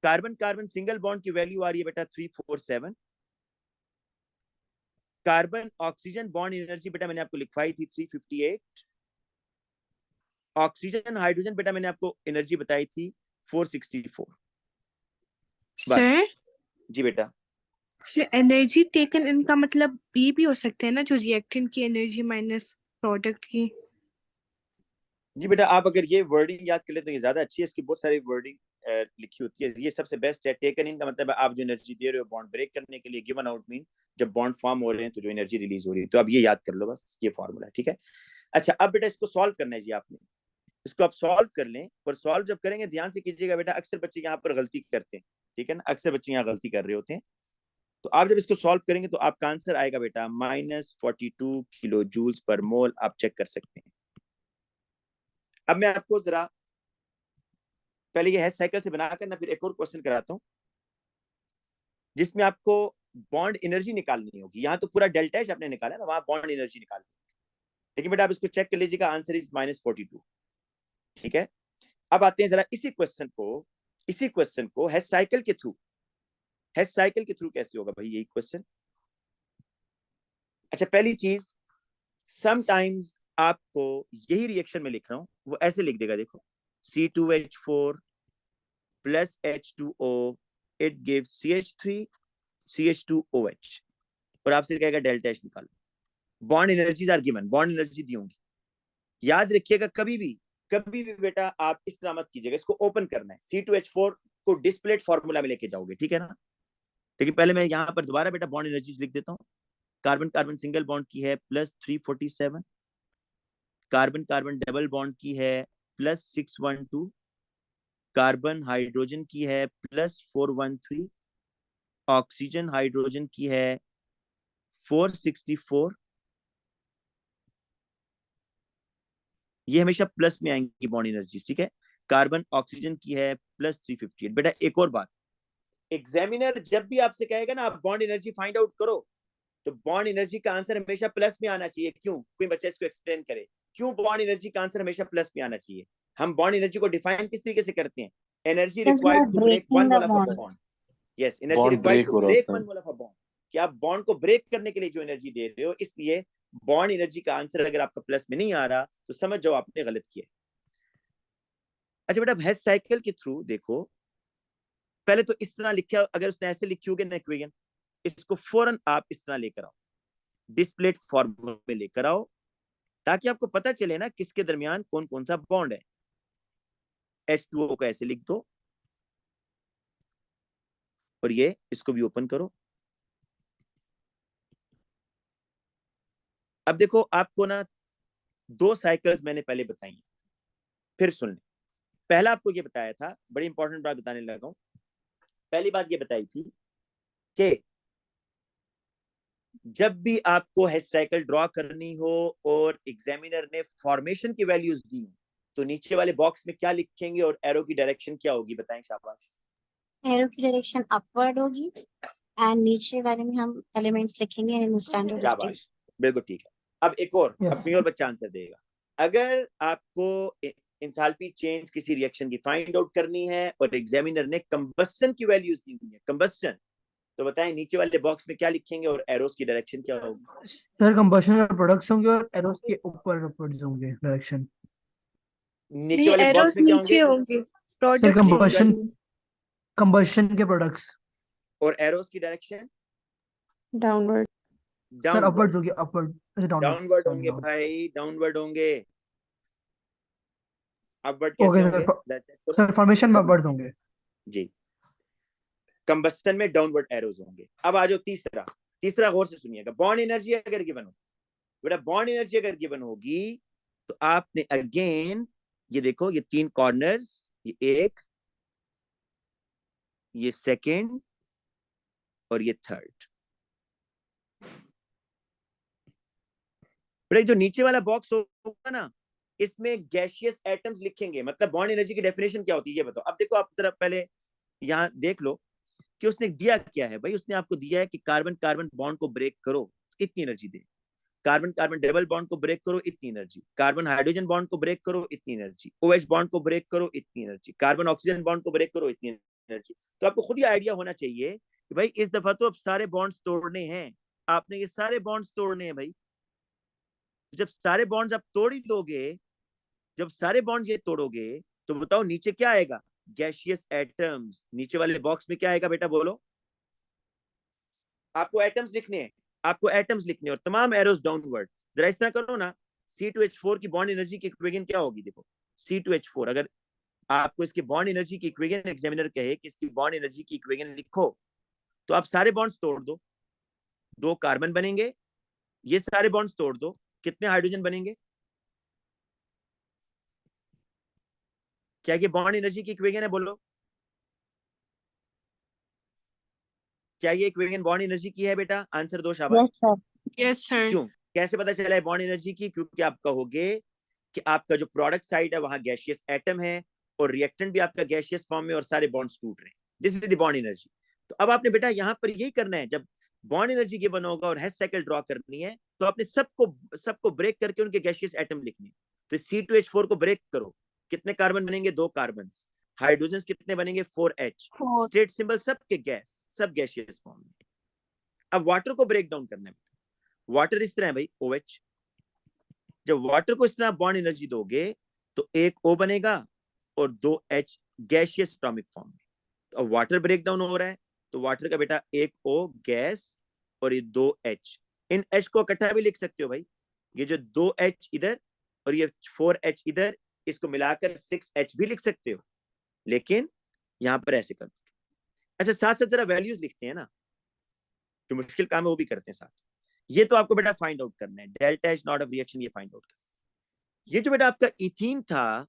कार्बन कार्बन सिंगल बॉन्ड की वैल्यू आ रही है बेटा 347। कार्बन ऑक्सीजन बॉन्ड एनर्जी बेटा मैंने आपको लिखवाई थी 358। ऑक्सीजन हाइड्रोजन बेटा मैंने आपको एनर्जी बताई थी 464। सर जी बेटा। एनर्जी टेकन इनका मतलब ये भी हो सकता है ना, जो रिएक्टेंट की एनर्जी माइनस प्रोडक्ट की। जी बेटा, आप अगर ये वर्डिंग याद कर ले तो ये ज्यादा अच्छी है। इसकी बहुत सारी वर्डिंग लिखी होती है, ये सबसे बेस्ट है। टेकन इन का मतलब है आप जो एनर्जी दे रहे हो बॉन्ड ब्रेक करने के लिए। गिवन आउट मीन जब बॉन्ड फॉर्म हो रहे हैं तो जो एनर्जी रिलीज हो रही है। तो अब ये याद कर लो, बस ये फॉर्मूला है, ठीक है। अच्छा, अब बेटा इसको सॉल्व करना है जी आपने। इसको आप सॉल्व कर लें, और सॉल्व जब करेंगे ध्यान से कीजिएगा बेटा, अक्सर बच्चे यहाँ पर गलती करते हैं, ठीक है ना, अक्सर बच्चे यहाँ गलती कर रहे होते हैं। तो आप जब इसको सॉल्व करेंगे तो आपका आंसर आएगा बेटा -42 किलो जूल्स पर मोल। आप चेक कर सकते हैं। अब मैं आपको जरा पहले ये हैश साइकिल से बनाकर ना फिर एक और क्वेश्चन कराता हूँ, जिसमें आपको बॉन्ड एनर्जी निकालनी होगी। यहाँ तो पूरा डेल्टा एच आपने निकाला ना, वहां बॉन्ड एनर्जी निकालनी, लेकिन बेटा आप इसको चेक कर लीजिएगा, आंसर इज -42, ठीक है। अब आते हैं जरा इसी क्वेश्चन को हैश साइकिल के थ्रू। हैश साइकिल के थ्रू कैसे होगा भाई यही क्वेश्चन। अच्छा, पहली चीज, समटाइम्स आपको यही रिएक्शन में लिख रहा हूं वो ऐसे लिख देगा, देखो C2H4 plus H2O it gives CH3 CH2OH, और आपसे कहेगा डेल्टा H निकालो। Bond energies are given, bond energy दी होंगी। याद रखिएगा कभी भी बेटा आप इस तरह मत कीजिएगा, इसको ओपन करना है। C2H4 को डिस्प्लेट फॉर्मूला में लेके जाओगे, ठीक है ना। लेकिन पहले मैं यहाँ पर दोबारा बेटा बॉन्ड एनर्जीज लिख देता हूँ। कार्बन कार्बन सिंगल बॉन्ड की है +347, कार्बन कार्बन डबल बॉन्ड की है +612, कार्बन हाइड्रोजन की है +413, ऑक्सीजन हाइड्रोजन की है 464। ये हमेशा प्लस में आएंगी बॉन्ड एनर्जी, ठीक है। कार्बन ऑक्सीजन की है +358। बेटा एक और बात, एग्जामिनर जब भी आपसे कहेगा ना आप बॉन्ड एनर्जी फाइंड आउट करो, तो बॉन्ड एनर्जी का आंसर हमेशा प्लस में आना चाहिए। क्यों? कोई बच्चा इसको एक्सप्लेन करे, क्यों बॉन्ड एनर्जी का आंसर हमेशा प्लस में आना चाहिए। हम बॉन्ड एनर्जी को डिफाइन किस तरीके से करते हैं? Energy required to break one mole of a bond. Yes, energy required to break one mole of a bond. कि आप बॉन्ड को ब्रेक करने के लिए जो एनर्जी दे रहे हो, इसलिए बॉन्ड एनर्जी का आंसर अगर आपका प्लस में नहीं आ रहा तो समझ जाओ आपने गलत किया। अच्छा बेटा, हैश साइकिल के थ्रू देखो, पहले तो इस तरह लिखा, अगर उसने ऐसे लिखी होगी ना इक्वेशन, इसको फौरन आप इस तरह लेकर आओ, डिस्प्लेट फॉर्मूला में लेकर आओ, ताकि आपको पता चले ना किसके दरमियान कौन कौन सा बॉन्ड है। H2O को ऐसे लिख दो, और ये इसको भी ओपन करो। अब देखो आपको ना 2 साइकिल्स मैंने पहले बताई, फिर सुन ले। पहला आपको ये बताया था, बड़ी इंपॉर्टेंट बात बताने लगा हूं। पहली बात ये बताई थी कि जब भी आपको हैश साइकिल ड्रॉ करनी हो और एग्जामिनर ने फॉर्मेशन की वैल्यूज दी, तो नीचे वाले बॉक्स में क्या लिखेंगे और एरो की डायरेक्शन क्या होगी? बताएं शाबाश। एरो की डायरेक्शन अपवर्ड होगी एंड नीचे वाले में हम एलिमेंट्स लिखेंगे इन स्टैंडर्ड स्टेट। शाबाश, बिल्कुल ठीक है। अब एक और, अब कोई और बच्चा आंसर देगा। अगर आपको एंथैल्पी चेंज किसी रिएक्शन की फाइंड आउट करनी है और एग्जामिनर ने कंबस्शन की वैल्यूज दी हुई है, कंबस्शन, तो बताएं नीचे वाले बॉक्स में क्या लिखेंगे और एरोस की डायरेक्शन क्या होगी? सर कंबशन के प्रोडक्ट्स होंगे और एरोस के ऊपर अपवर्ड्स होंगे डायरेक्शन। नीचे वाले बॉक्स में क्या होंगे? सर कंबशन के प्रोडक्ट्स। और एरोस की डायरेक्शन डाउनवर्ड। सर अपवर्ड्स होंगे, अपवर्ड डाउनवर्ड होंगे भाई, डाउनवर्ड होंगे। अपवर्ड कैसे होंगे? सर फॉर्मेशन में अपवर्ड्स होंगे जी, कंबस्टन में डाउनवर्ड एरोज होंगे। अब आ जाओ तीसरा गौर से सुनिएगा। बॉन्ड एनर्जी अगर गिवन हो, बेटा बॉन्ड एनर्जी अगर गिवन होगी तो आपने अगेन ये देखो, ये 3 कॉर्नर्स, ये एक, ये सेकंड और ये थर्ड। बेटा जो नीचे वाला बॉक्स होगा ना, इसमें गैसियस एटम्स लिखेंगे। मतलब बॉन्ड एनर्जी की डेफिनेशन क्या होती है ये बताओ। अब देखो आप जरा पहले यहाँ देख लो कि उसने दिया क्या है भाई। उसने आपको दिया है कि कार्बन कार्बन बॉन्ड को ब्रेक करो, इतनी एनर्जी दे। कार्बन कार्बन डबल बॉन्ड को ब्रेक करो, इतनी एनर्जी। कार्बन हाइड्रोजन बॉन्ड को ब्रेक करो, इतनी एनर्जी। OH बॉन्ड को ब्रेक करो, इतनी एनर्जी। कार्बन ऑक्सीजन बॉन्ड को ब्रेक करो, इतनी एनर्जी। तो आपको खुद ही आइडिया होना चाहिए कि भाई इस दफा तो अब सारे बॉन्ड्स तोड़ने हैं, आपने ये सारे बॉन्ड्स तोड़ने हैं भाई। जब सारे बॉन्ड्स आप तोड़ ही दोगे, जब सारे बॉन्ड्स ये तोड़ोगे, तो बताओ नीचे क्या आएगा? Gaseous atoms. नीचे वाले बॉक्स में क्या आएगा बेटा, बोलो। आपको एटम्स लिखने हैं, और तमाम एरोस डाउनवर्ड। जरा इस तरह करो ना, C2H4 की बॉन्ड एनर्जी की इक्वेशन क्या होगी? देखो C2H4, अगर आपको इसकी बॉन्ड एनर्जी की इक्वेशन एग्जामिनर कहे कि इसकी बॉन्ड एनर्जी की इक्वेशन लिखो, तो आप सारे बॉन्ड्स तोड़ दो, 2 कार्बन बनेंगे, ये सारे बॉन्ड्स तोड़ दो, कितने हाइड्रोजन बनेंगे? क्या ये बॉन्ड एनर्जी की इक्वेशन है? बोलो, क्या ये इक्वेशन बॉन्ड एनर्जी की है बेटा? आंसर दो, शाबाश। Yes sir. Yes sir. क्यों, कैसे पता चला है बॉन्ड एनर्जी की? क्योंकि आप कहोगे कि आपका जो प्रोडक्ट साइड है वहां गैसियस एटम है और रिएक्टेंट भी आपका गैसियस फॉर्म में और सारे बॉन्ड्स टूट रहे हैं। This is the bond energy. तो अब आपने बेटा यहाँ पर यही करना है, जब बॉन्ड एनर्जी गिवन होगा और हेस साइकिल ड्रॉ करनी है, तो आपने सबको ब्रेक करके उनके गैसियस एटम लिखने। तो C2H4 को ब्रेक करो, कितने कार्बन बनेंगे? 2 कार्बन। हाइड्रोजन कितने बनेंगे? 4H। स्टेट सिंबल सबके गैस, सब गैसियस फॉर्म में। अब वाटर को ब्रेक डाउन करना है। वाटर इस तरह है भाई, OH। जब वाटर को इस तरह बॉन्ड एनर्जी दोगे तो एक O बनेगा और 2 H गैसियस एटॉमिक फॉर्म में। तो अब वाटर ब्रेक डाउन हो रहा है, तो वाटर का बेटा एक O गैस और ये 2 H। इन H को इकट्ठा भी लिख सकते हो भाई, ये जो 2 H इधर और ये 4 H इधर, इसको मिलाकर 6 H भी लिख सकते हो, लेकिन यहां पर ऐसे कर। अच्छा, साथ साथ जरा वैल्यूज लिखते हैं ना, जो मुश्किल काम है वो भी करते हैं साथ। ये तो आपको बेटा फाइंड आउट करना है, delta H not of reaction, ये फाइंड आउट करना। ये जो बेटा आपका इथीन था,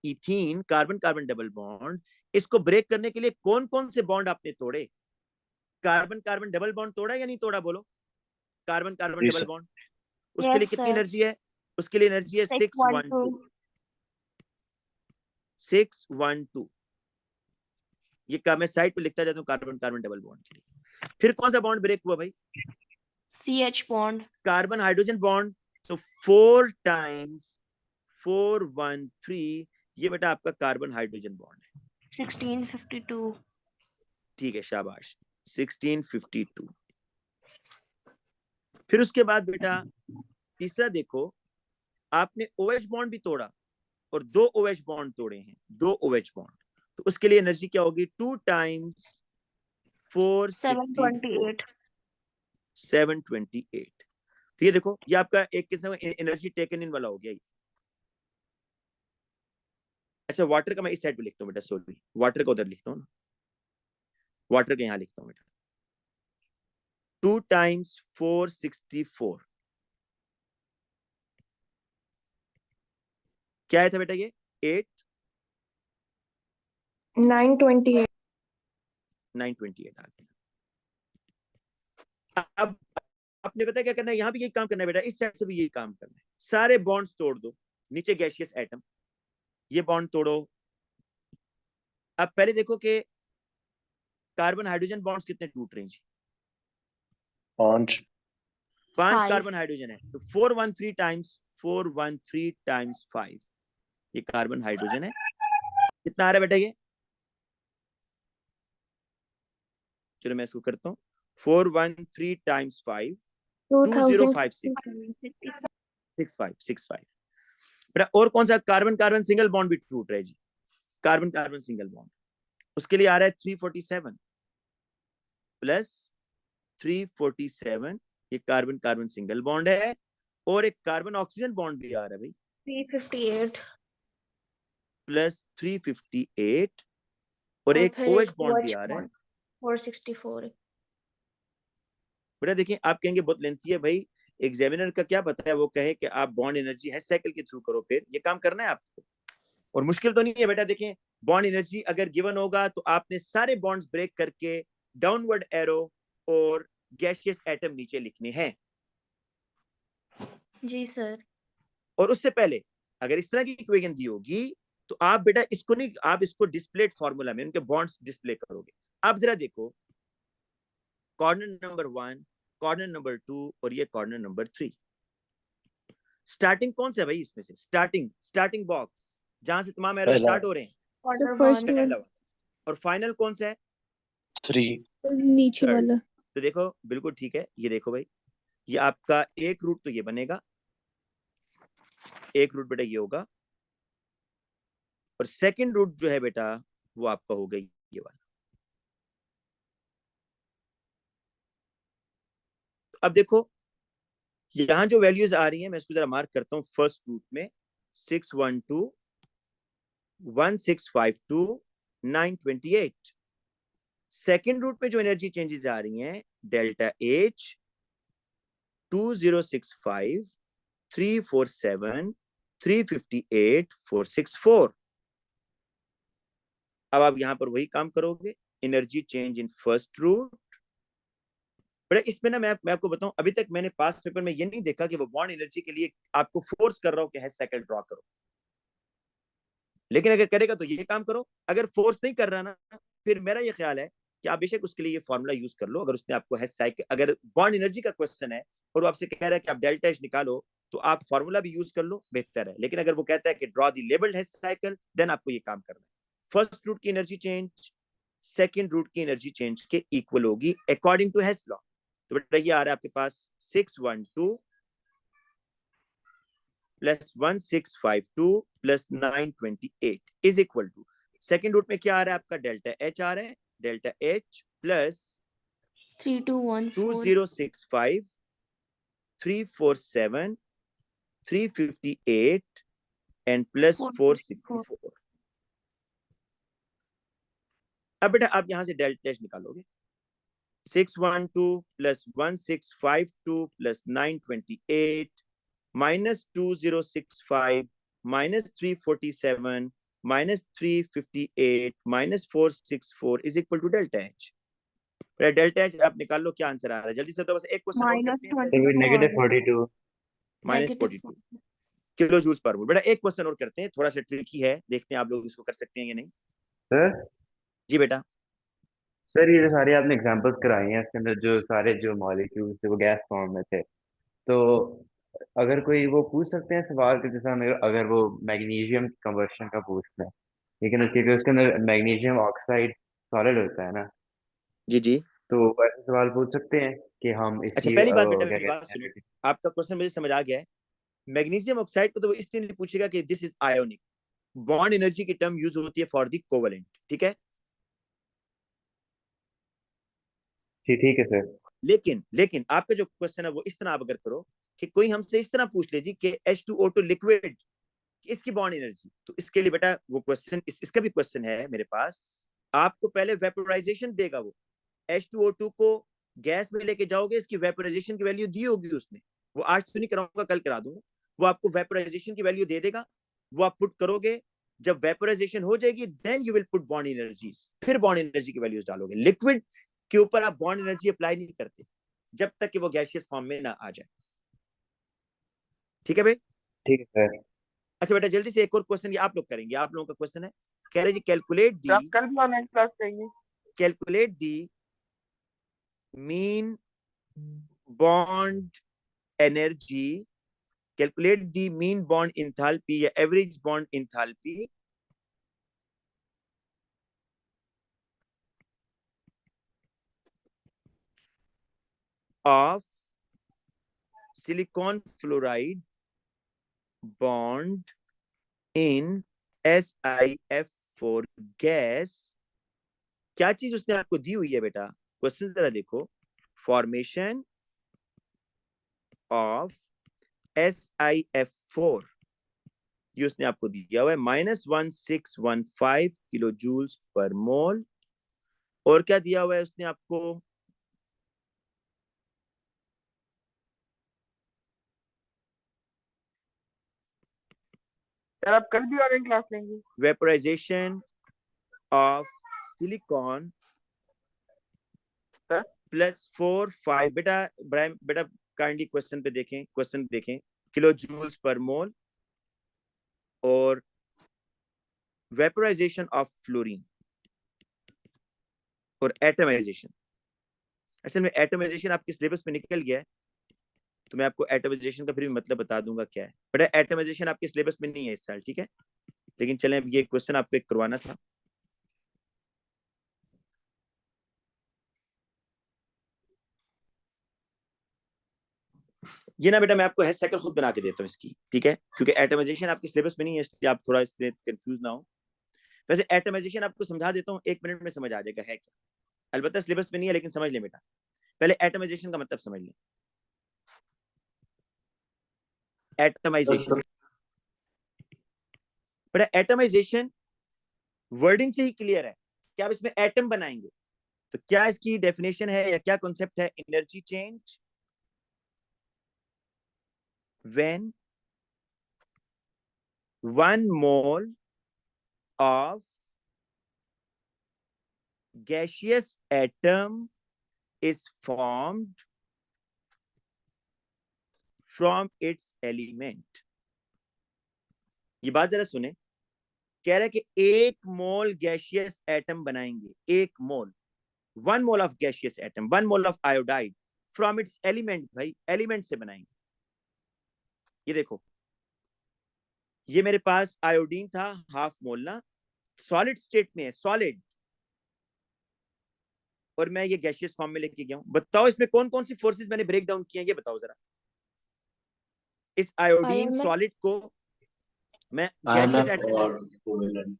ethene carbon carbon double bond, इसको ब्रेक करने के लिए कौन कौन से बॉन्ड आपने तोड़े? कार्बन कार्बन डबल बॉन्ड तोड़ा या नहीं तोड़ा? बोलो, कार्बन कार्बन डबल बॉन्ड, उसके लिए कितनी एनर्जी है? उसके लिए एनर्जी है 612। 612। ये का मैं साइड पे लिखता जाता हूँ कार्बन कार्बन डबल बॉन्ड के लिए। फिर कौन सा बॉन्ड ब्रेक हुआ भाई? CH bond. Carbon hydrogen bond. तो 4 टाइम्स 413, ये बेटा आपका कार्बन हाइड्रोजन बॉन्ड है। 1652। ठीक है, शाबाश, 1652। फिर उसके बाद बेटा तीसरा देखो, आपने OH बॉन्ड भी तोड़ा और 2 OH बॉन्ड तोड़े हैं, 2 OH बॉन्ड। तो उसके लिए एनर्जी क्या होगी? 2 टाइम्स 468। 728। तो ये देखो, ये आपका एक किस्म का एनर्जी टेकन इन वाला हो गया। अच्छा, वाटर का मैं इस साइड पे लिखता हूँ बेटा, सॉरी, वाटर का उधर लिखता हूँ ना, वाटर का यहाँ लिखता हूँ बेटा। 2 टाइम्स 464 क्या आया था बेटा? ये 928। 928 आ गया। अब आपने पता क्या करना है? यहाँ भी यही काम करना है बेटा, इस साइड से भी यही काम करना है। सारे बॉन्ड्स तोड़ दो, नीचे गैसियस एटम, ये बॉन्ड तोड़ो। अब पहले देखो कि कार्बन हाइड्रोजन बॉन्ड्स कितने टूट रहे हैं जी? 5 कार्बन हाइड्रोजन है, तो 413 टाइम्स 5, ये कार्बन हाइड्रोजन है। कितना आ रहा है बेटा ये? चलो मैं इसको करता हूँ, 413 टाइम्स 5, 2056 बेटा। और कौन सा कार्बन कार्बन सिंगल बॉन्ड भी टूट रहा है जी? कार्बन कार्बन सिंगल बॉन्ड, उसके लिए आ रहा है 347 प्लस 347, ये कार्बन कार्बन सिंगल बॉन्ड है। और एक कार्बन ऑक्सीजन बॉन्ड भी आ रहा है भाई, 358 प्लस 358, और एक OH बॉन्ड भी आ रहा है 464। बेटा देखिए, आप कहेंगे बहुत लेंथी है भाई, एग्जामिनर का क्या पता है, वो कहे कि आप बॉन्ड एनर्जी हेस साइकिल के थ्रू करो, फिर ये काम करना है आपको, और मुश्किल तो नहीं है बेटा। देखें, बॉन्ड एनर्जी अगर गिवन होगा तो आपने सारे बॉन्ड्स ब्रेक करके डाउनवर्ड एरो और गैसियस एटम नीचे लिखने हैं। जी सर। और उससे पहले अगर इस तरह की इक्वेशन दी होगी तो आप बेटा इसको नहीं, आप इसको डिस्प्लेड फार्मूला में उनके बॉन्ड्स डिस्प्ले करोगे। आप जरा देखो, कॉर्नर नंबर 1, कॉर्नर नंबर 2 और ये कॉर्नर नंबर 3। स्टार्टिंग कौन सा है भाई इसमें से? स्टार्टिंग बॉक्स जहां से तमाम एरो स्टार्ट हो रहे हैं, फर्स्ट वन। और फाइनल कौन सा है? 3। नीचे Third। वाला। तो देखो बिल्कुल ठीक है, ये देखो भाई, ये आपका एक रूट तो ये बनेगा, एक रूट बेटा ये होगा, और सेकंड रूट जो है बेटा वो आपका होगा ये वाला। अब देखो, यहाँ जो वैल्यूज आ रही हैं मैं इसको जरा मार्क करता हूँ। फर्स्ट रूट में 612, 1652, 928। सेकेंड रूट में जो एनर्जी चेंजेस आ रही हैं डेल्टा एच 2065, 347, 358, 464। अब आप यहां पर वही काम करोगे, energy change in first route. बड़ा इसमें ना मैं आपको बताऊं, अभी तक मैंने पास पेपर में ये नहीं देखा कि वो बॉन्ड एनर्जी के लिए आपको फोर्स कर रहा हो कि हैश साइकिल ड्रॉ करो, लेकिन अगर करेगा तो ये काम करो। अगर फोर्स नहीं कर रहा ना, फिर मेरा ये ख्याल है कि आप बेशक उसके लिए ये फॉर्मूला यूज कर लो। अगर उसने आपको हैश साइकिल, अगर बॉन्ड एनर्जी का क्वेश्चन है और वो आपसे कह रहा है कि आप डेल्टा एच निकालो, तो आप फॉर्मूला भी यूज कर लो, बेहतर है। लेकिन अगर वो कहता है कि draw the labelled Hess cycle, then आपको ये काम करना है। फर्स्ट रूट की एनर्जी चेंज सेकेंड रूट की एनर्जी चेंज के इक्वल होगी अकॉर्डिंग टू हेस लॉ। तो बेटा ये आ रहा है आपके पास 612 plus 1652 plus 928 is equal to, second route में क्या आ रहा है आपका डेल्टा एच आ रहा है, delta H plus 2065, 347, 358 and plus 464। अब बेटा आप यहां से डेल्टा एच निकालोगे, 612 plus 1652 plus 928 minus 2065 minus 347 minus 358 minus 464 is equal to delta H. Delta H आप निकाल लो, क्या आंसर आ रहा है जल्दी से। तो बस एक क्वेश्चन और करते हैं, -42 माइनस 42 किलो जूल्स पर मोल। बेटा एक क्वेश्चन और करते हैं, थोड़ा सा ट्रिकी है, देखते हैं आप लोग इसको कर सकते हैं या नहीं। सर। जी बेटा। सर ये जो सारे आपने एग्जांपल्स कराए हैं, इसके अंदर जो सारे जो मॉलिक्यूल्स थे वो गैस फॉर्म में थे, तो अगर कोई वो पूछ सकते हैं सवाल कि जैसे हमें अगर वो मैग्नीशियम कन्वर्शन का पूछना है, लेकिन क्योंकि उसके अंदर मैग्नीशियम ऑक्साइड सॉलिड होता है ना, जी जी। तो ऐसे सवाल पूछ सकते हैं कि हम अच्छा इसकी पहली बात बेटा क्या मेरी बात कहते सुनो, हैं। आपका क्वेश्चन मुझे समझ आ गया है। मैग्नीशियम ऑक्साइड को तो वो इसलिए नहीं पूछेगा कि this is ionic, bond energy की टर्म यूज होती है फॉर दी कोवेलेंट, ठीक है। ठीक है सर। लेकिन आपका जो क्वेश्चन है वो इस तरह आप अगर करो कि कोई हमसे इस तरह पूछ ले जी कि H2O2 लिक्विड, इसकी बॉन्ड एनर्जी, तो इसके लिए बेटा वो क्वेश्चन इसका भी क्वेश्चन है मेरे पास। आपको पहले वेपोराइजेशन देगा, वो H2O2 को गैस में लेके जाओगे, इसकी वेपोराइजेशन की वैल्यू दी होगी उसने, वो आज तो नहीं कराऊंगा कल करा दूंगा। वो आपको वेपोराइजेशन की वैल्यू दे देगा, वो आप पुट करोगे, जब वेपोराइजेशन हो जाएगी then you will put bond energies, फिर बॉन्ड एनर्जी की वैल्यूज डालोगे। लिक्विड के ऊपर आप बॉन्ड एनर्जी अप्लाई नहीं करते जब तक कि वो गैसियस फॉर्म में ना आ जाए, ठीक है भाई। ठीक है सर। अच्छा बेटा जल्दी से एक और क्वेश्चन ये आप लोग करेंगे, आप लोगों का क्वेश्चन है, कह रहे जी कैलकुलेट दी, कल भी ऑनलाइन क्लास करेंगे। Calculate the mean bond energy, calculate the mean bond enthalpy या average bond enthalpy of silicon fluoride bond in SiF4 gas। क्या चीज उसने आपको दी हुई है बेटा, क्वेश्चन जरा देखो। फॉर्मेशन ऑफ SiF4 ये उसने आपको दिया हुआ है -1615 किलो जूल्स पर मोल, और क्या दिया हुआ है उसने आपको, सर आप कल भी ऑनलाइन क्लास लेंगे। वेपोराइजेशन ऑफ सिलिकॉन +4 5 बेटा बेटा काइंडली क्वेश्चन पे देखें, क्वेश्चन देखें, किलो जूल्स पर मोल और वेपोराइजेशन ऑफ फ्लोरीन और एटमाइजेशन। असल में एटमाइजेशन आपके सिलेबस में निकल गया है, तो मैं आपको एटमाइजेशन का फिर भी मतलब बता दूंगा क्या है। बट एटमाइजेशन आपके सिलेबस में नहीं है इस साल, ठीक है, लेकिन चलें अब ये क्वेश्चन आपको एक करवाना था। ये ना बेटा मैं आपको हैश साइकिल खुद बना के देता हूँ इसकी, ठीक है, क्योंकि एटमाइजेशन आपके सिलेबस में नहीं है, इसलिए आप थोड़ा इसमें कंफ्यूज ना हो। वैसे एटमाइजेशन आपको समझा देता हूँ, 1 मिनट में समझ आ जाएगा है क्या, अलबत्ता सिलेबस में नहीं है लेकिन समझ लें बेटा। पहले एटमाइजेशन का मतलब समझ लें। एटमाइजेशन। बट एटमाइजेशन वर्डिंग से ही क्लियर है कि आप इसमें एटम बनाएंगे, तो क्या इसकी डेफिनेशन है या क्या कॉन्सेप्ट है? Energy change when 1 mole of gaseous atom is formed from its element। ये बात जरा सुने, कह रहा है कि 1 मोल गैशियस एटम बनाएंगे, 1 mole, 1 mole of gaseous atom, 1 mole of iodide from its element. भाई एलिमेंट से बनाएंगे। ये देखो, ये मेरे पास आयोडीन था हाफ मोल ना, सॉलिड स्टेट में है, सॉलिड, और मैं ये गैशियस फॉर्म में लेके गया हूं। बताओ इसमें कौन कौन सी फोर्सेस मैंने ब्रेक डाउन किए हैं, ये बताओ जरा। इस आयोडीन सॉलिड को मैं गैशियस एटम,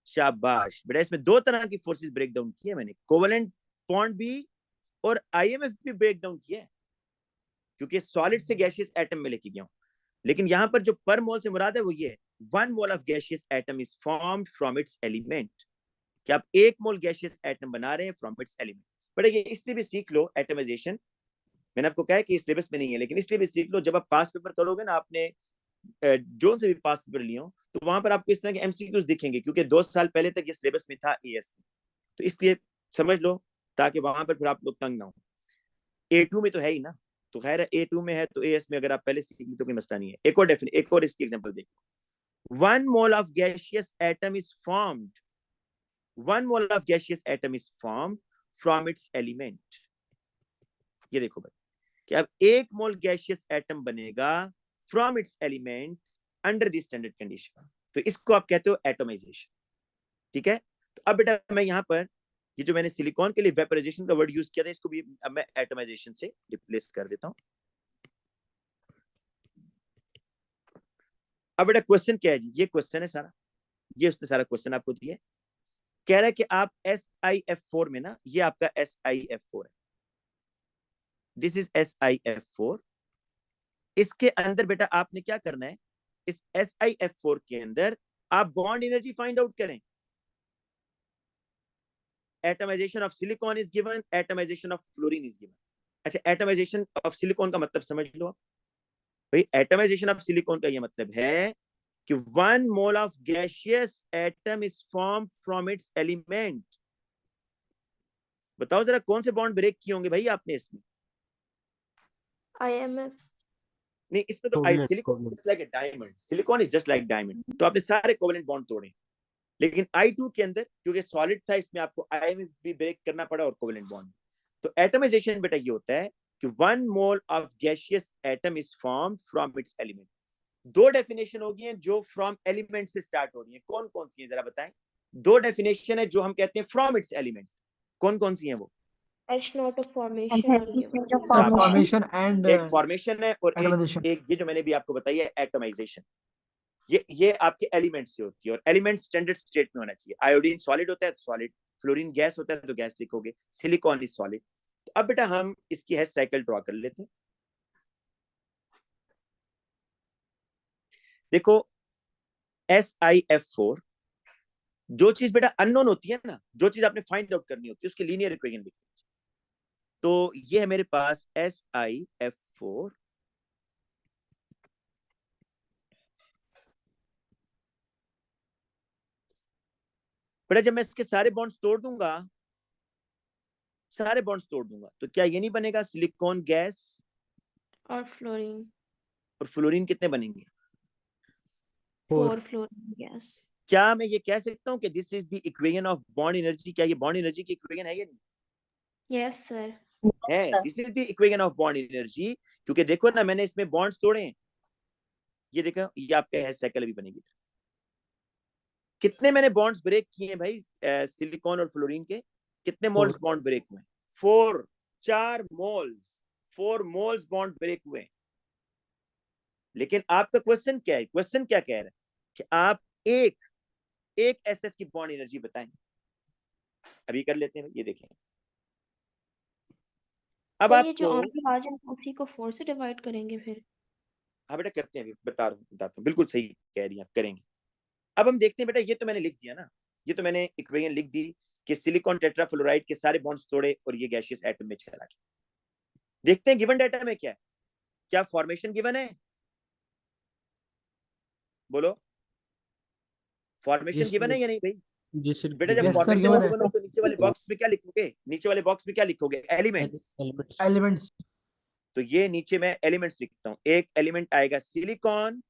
शाबाश बेटा, इसमें 2 तरह की फोर्सेस ब्रेक डाउन की है मैंने, कोवेलेंट बॉन्ड भी और आईएमएफ भी ब्रेक डाउन किया है, क्योंकि सॉलिड से गैशियस एटम में लेके गया हूं। लेकिन यहां पर जो पर मोल से मुराद है वो ये है, 1 mole of gaseous atom is formed from its element, कि आप 1 मोल गैशियस एटम बना रहे हैं फ्रॉम इट्स एलिमेंट। बट ये इसलिए भी सीख लो एटमाइजेशन, मैंने आपको कहा है कि सिलेबस में नहीं है, लेकिन इसलिए भी सीख लो, जब आप पास पेपर करोगे ना, आपने जो से भी पास पेपर लिए हो, तो वहां पर आपको इस तरह के एमसीक्यूज दिखेंगे, क्योंकि 2 साल पहले तक ये सिलेबस में था एएस में, तो इसलिए समझ लो, ताकि वहां पर फिर आप लोग तंग ना हो। A2 में तो है ही ना, तो खैर A2 में है तो एएस में अगर आप पहले सीख ली तो कोई मसला नहीं है। एक और इसकी एग्जांपल देखो, 1 mole of gaseous atom is formed, 1 mole of gaseous atom is formed from its element. ये देखो भाई कि अब 1 मोल गैशियस एटम बनेगा from its element under the standard condition, तो इसको आप कहते हो एटमाइजेशन। ठीक है, तो अब बेटा मैं यहाँ पर ये जो मैंने सिलिकॉन के लिए वेपराइजेशन का वर्ड यूज किया था, इसको भी अब मैं एटमाइजेशन से रिप्लेस कर देता हूँ। अब बेटा क्वेश्चन क्या है जी? ये क्वेश्चन है सारा, ये उसने सारा क्वेश्चन आपको दिया है। कह रहा है कि आप SiF4 में ना, ये आपका SiF4 है, दिस इज SiF4। इसके अंदर बेटा आपने क्या करना है, इस SiF4 के अंदर आप बॉन्ड एनर्जी फाइंड आउट करें। Atomisation of silicon is given, atomisation of fluorine is given. अच्छा, एटमाइजेशन ऑफ सिलिकॉन का मतलब समझ लो आप भाई। एटमाइजेशन ऑफ सिलिकॉन का ये मतलब है कि 1 mole of gaseous atom is form from its element. बताओ जरा कौन से बॉन्ड ब्रेक किए होंगे भाई आपने इसमें? IMF। नहीं, इसमें तो silicon just like a diamond, silicon is just like diamond, तो आपने सारे कोवेलेंट बॉन्ड तोड़े। लेकिन I2 के अंदर क्योंकि सॉलिड था, इसमें आपको आईएमएफ भी ब्रेक करना पड़ा और कोवेलेंट बॉन्ड। तो एटमाइजेशन बेटा ये होता है कि 1 mole of gaseous atom is formed from its element. 2 definition होगी हैं जो फ्रॉम एलिमेंट से स्टार्ट हो रही हैं, कौन कौन सी हैं जरा बताएं? 2 डेफिनेशन है जो हम कहते हैं फ्रॉम इट्स एलिमेंट, कौन कौन सी हैं वो? H0 of formation और ये वाली। फॉर्मेशन एंड एक फॉर्मेशन है और एटमाइजेशन। एक ये जो मैंने भी आपको बताई है एटमाइजेशन। ये आपके एलिमेंट से होती है, और एलिमेंट स्टैंडर्ड स्टेट में होना चाहिए। आयोडीन सॉलिड होता है तो सॉलिड, फ्लोरीन गैस होता है तो गैस लिखोगे, सिलिकॉन इज सॉलिड। तो अब बेटा हम इसकी है साइकिल ड्रॉ कर लेते हैं। देखो SiF4, जो चीज बेटा अननोन होती है ना, जो चीज आपने फाइंड आउट करनी होती है, उसके लीनियर इक्वेशन लिखनी है। तो ये है मेरे पास SiF4, बेटा जब मैं इसके सारे बॉन्ड्स तोड़ दूंगा, सारे बॉन्ड्स तोड़ दूंगा, तो क्या ये नहीं बनेगा सिलिकॉन गैस और फ्लोरीन, और फ्लोरीन कितने बनेंगे? 4 फ्लोरीन गैस। क्या मैं ये कह सकता हूँ कि this is the equation of bond energy? क्या ये बॉन्ड एनर्जी की इक्वेशन है या नहीं? Yes sir. है, this is the equation of bond energy. क्योंकि देखो ना, मैंने इसमें बॉन्ड्स तोड़े हैं, ये देखो, ये आपका है साइकिल भी बनेगी। कितने मैंने बॉन्ड्स ब्रेक किए हैं भाई सिलिकॉन और फ्लोरीन के? कितने मोल्स बॉन्ड ब्रेक हुए? 4 मोल्स, 4 मोल्स बॉन्ड ब्रेक हुए। लेकिन आपका क्वेश्चन क्या है? क्वेश्चन क्या कह रहा है कि आप एक SF की बॉन्ड एनर्जी बताएं। अभी कर लेते हैं, ये देखें। अब सर ये जो आपको आंसर आ जाए उसी को 4 से डिवाइड करेंगे फिर? हाँ बेटा करते हैं, अभी बताता हूँ, बिल्कुल सही कह रही हैं आप, करेंगे। अब हम देखते हैं बेटा, ये तो मैंने लिख दिया ना, ये तो मैंने इक्वेशन लिख दी कि सिलिकॉन टेट्राफ्लोराइड के सारे बॉन्ड्स तोड़े और ये गैसियस एटम में चला गया। देखते हैं गिवन डाटा में क्या है, क्या फॉर्मेशन गिवन है, बोलो फॉर्मेशन गिवन है या नहीं भाई? जी सर बेटा जब Yes, sir, formation given given हो तो नीचे वाले बॉक्स में क्या लिखोगे, नीचे वाले बॉक्स में क्या लिखोगे, एलिमेंट्स। एलिमेंट्स। तो ये नीचे मैं एलिमेंट्स लिखता हूँ, एक एलिमेंट आएगा सिलिकॉन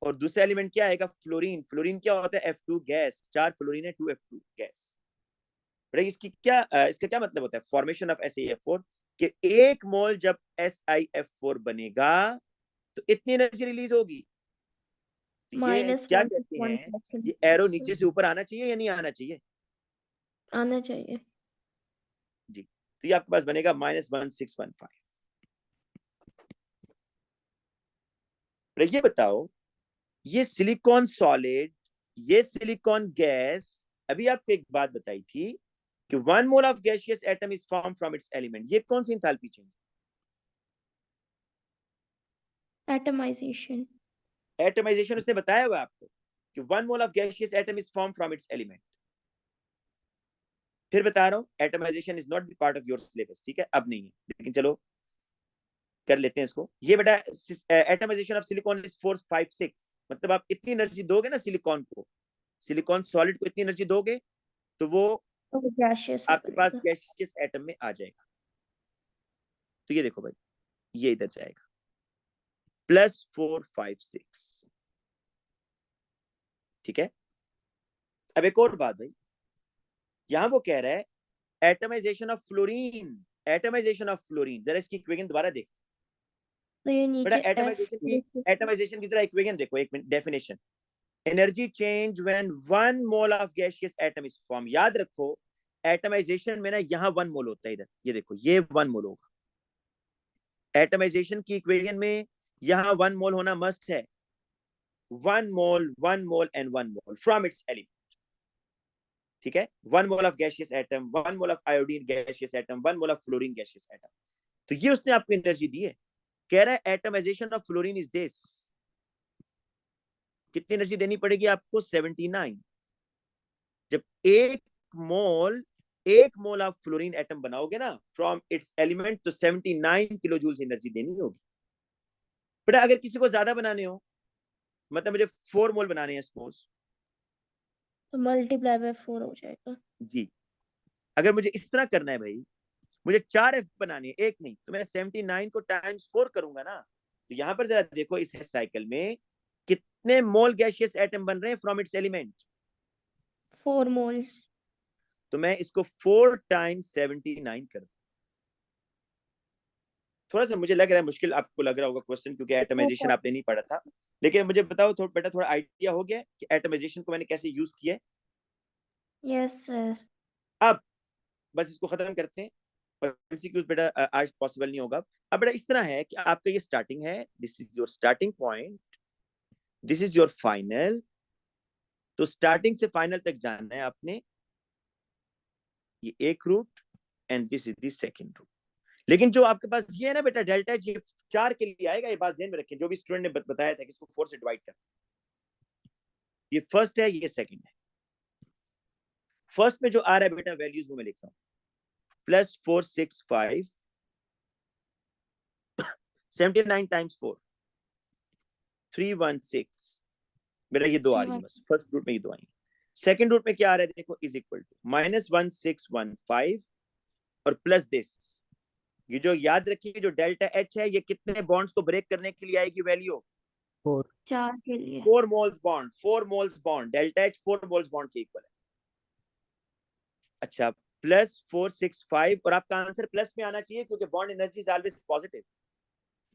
और दूसरा एलिमेंट क्या आएगा, फ्लोरीन। फ्लोरीन क्या होता है, F2 गैस, 4 फ्लोरीन है, 2 F2 गैस। बेटा इसका क्या मतलब होता है, फॉर्मेशन ऑफ SiF4, कि एक मोल जब SiF4 बनेगा तो इतनी एनर्जी रिलीज होगी। तो ये क्या कहते हैं, ये एरो नीचे से ऊपर आना चाहिए या नहीं आना चाहिए? आना चाहिए जी। तो ये आपके पास बनेगा -1615। ये बताओ, ये सिलिकॉन सॉलिड, ये सिलिकॉन गैस, अभी आपको एक बात बताई थी कि 1 mole of gaseous atom is form from its element, ये कौन सी एंथैल्पी चेंज? एटमाइजेशन। एटमाइजेशन उसने बताया हुआ आपको कि 1 mole of gaseous atom is form from its element. फिर बता रहा हूं, atomisation is not the part of your syllabus, ठीक है, अब नहीं है, लेकिन चलो कर लेते हैं इसको। ये बेटा एटमाइजेशन ऑफ सिलिकॉन इज 4, 5, 6, मतलब आप इतनी एनर्जी दोगे ना सिलिकॉन को, सिलिकॉन सॉलिड को इतनी एनर्जी दोगे तो वो गैसियस आपके पास गैसियस एटम में आ जाएगा। तो ये देखो भाई, ये इधर जाएगा +4, 5, 6, ठीक है। अब एक और बात भाई, यहां वो कह रहा है atomisation of fluorine, atomisation of fluorine, जरा इसकी इक्वेशन दोबारा देख। तो ये नीचे एटमाइजेशन की जरा इक्वेशन देखो, एक minute, definition, energy change when 1 mole of gaseous atom is form. याद रखो एटमाइजेशन में ना यहाँ 1 मोल होता है, इधर ये देखो, ये 1 मोल होगा एटमाइजेशन की इक्वेशन में, यहाँ 1 मोल होना मस्ट है, 1 mole, 1 mole and 1 mole from its element, ठीक है। 1 mole of gaseous atom, 1 mole of iodine gaseous atom, 1 mole of fluorine gaseous atom. तो ये उसने आपको एनर्जी दी है, कह रहा है atomisation of fluorine is this, कितनी एनर्जी देनी पड़ेगी आपको, 79। जब एक मोल ऑफ फ्लोरीन एटम बनाओगे ना फ्रॉम इट्स एलिमेंट, तो 79 किलो जूल्स एनर्जी देनी होगी। बेटा अगर किसी को ज्यादा बनाने हो, मतलब मुझे 4 मोल बनाने हैं सपोज, तो मल्टीप्लाई बाय 4 हो जाएगा जी। अगर मुझे इस तरह करना है भाई, मुझे 4 F बनानी है, एक नहीं, तो मैं 79 को ×4 करूंगा ना। तो यहां पर जरा देखो, इस साइकिल में कितने मोल गैसियस एटम बन रहे हैं फ्रॉम इट्स एलिमेंट, 4 मोल्स। तो मैं इसको 4 × 79 कर दूं। थोड़ा सा मुझे लग रहा है मुश्किल आपको लग रहा होगा क्वेश्चन, क्योंकि एटमाइजेशन आपने नहीं पढ़ा था, लेकिन मुझे बताओ बेटा, थोड़ा आइडिया हो गया कि एटमाइजेशन को मैंने कैसे यूज किया है? Yes sir. अब बस इसको खत्म करते हैं, और एमसीक्यूज बेटा आज पॉसिबल नहीं होगा। अब बेटा इस तरह है कि आपका ये स्टार्टिंग है, this is your starting point, this is your final. तो स्टार्टिंग से फाइनल तक जाना है आपने, ये एक route and this is the second route. लेकिन जो आपके पास ये है ना बेटा डेल्टा एच, ये 4 के लिए आएगा, ये बात ध्यान में रखें, जो भी स्टूडेंट ने बताया था कि इसको 4 से डिवाइड कर, ये फर्स्ट है, ये सेकंड है। फर्स्ट में जो आ रहा है बेटा वैल्यूज वो मैं लिख रहा हूं, +465, 79 × 4, 316, बेटा ये 2 आ रही है बस, फर्स्ट रूट में ये 2 आई। सेकंड रूट में क्या आ रहा है देखो, इज इक्वल टू -1615 और प्लस दिस, ये जो याद रखिए जो डेल्टा एच है, ये कितने बॉन्ड्स को ब्रेक करने के लिए आएगी वैल्यू, 4 के लिए 4 moles bond, 4 moles bond, delta H 4 moles bond के इक्वल है। अच्छा, +465, और आपका आंसर प्लस में आना चाहिए क्योंकि bond energy is always positive.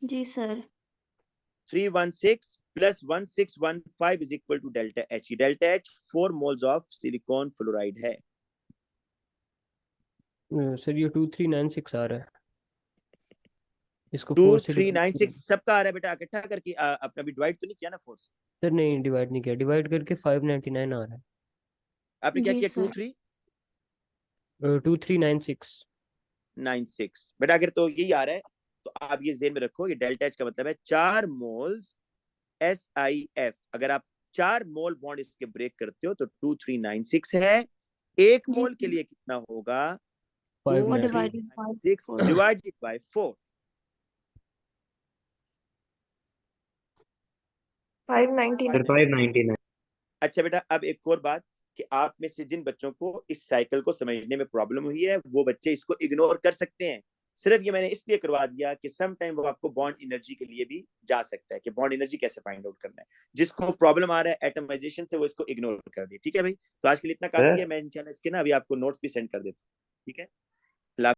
जी sir. 316 + 1615 is equal to delta H. Delta H 4 moles of silicon fluoride है। सर ये 2396 आ रहा है, इसको 4 से 2396 सबका आ रहा है बेटा, इकट्ठा करके आपने अभी डिवाइड तो नहीं किया ना 4 से? सर नहीं डिवाइड नहीं किया, डिवाइड करके 599 आ रहा है। आपने क्या किया, 2396 96 बेटा, अगर तो यही आ रहा है तो आप ये ज़हन में रखो, ये डेल्टा एच का मतलब है 4 मोल्स SiF। अगर आप 4 मोल बॉन्ड इसके ब्रेक करते हो तो 2396 है। 1 जी मोल के लिए कितना होगा? 596 2396 डिवाइडेड बाय 4। 599 फिर 599। अच्छा बेटा, अब एक और बात कि आप में से जिन बच्चों को इस साइकिल को समझने में प्रॉब्लम हुई है वो बच्चे इसको इग्नोर कर सकते हैं। सिर्फ ये मैंने इसलिए करवा दिया कि सम टाइम वो आपको बॉन्ड एनर्जी के लिए भी जा सकता है कि बॉन्ड एनर्जी कैसे फाइंड आउट करना है। जिसको प्रॉब्लम आ रहा है एटमाइजेशन से वो इसको इग्नोर कर दे। ठीक है भाई, तो आज के लिए इतना काफी है। मैं इंशाल्लाह इसके ना अभी आपको नोट्स भी सेंड कर देता हूँ। ठीक है।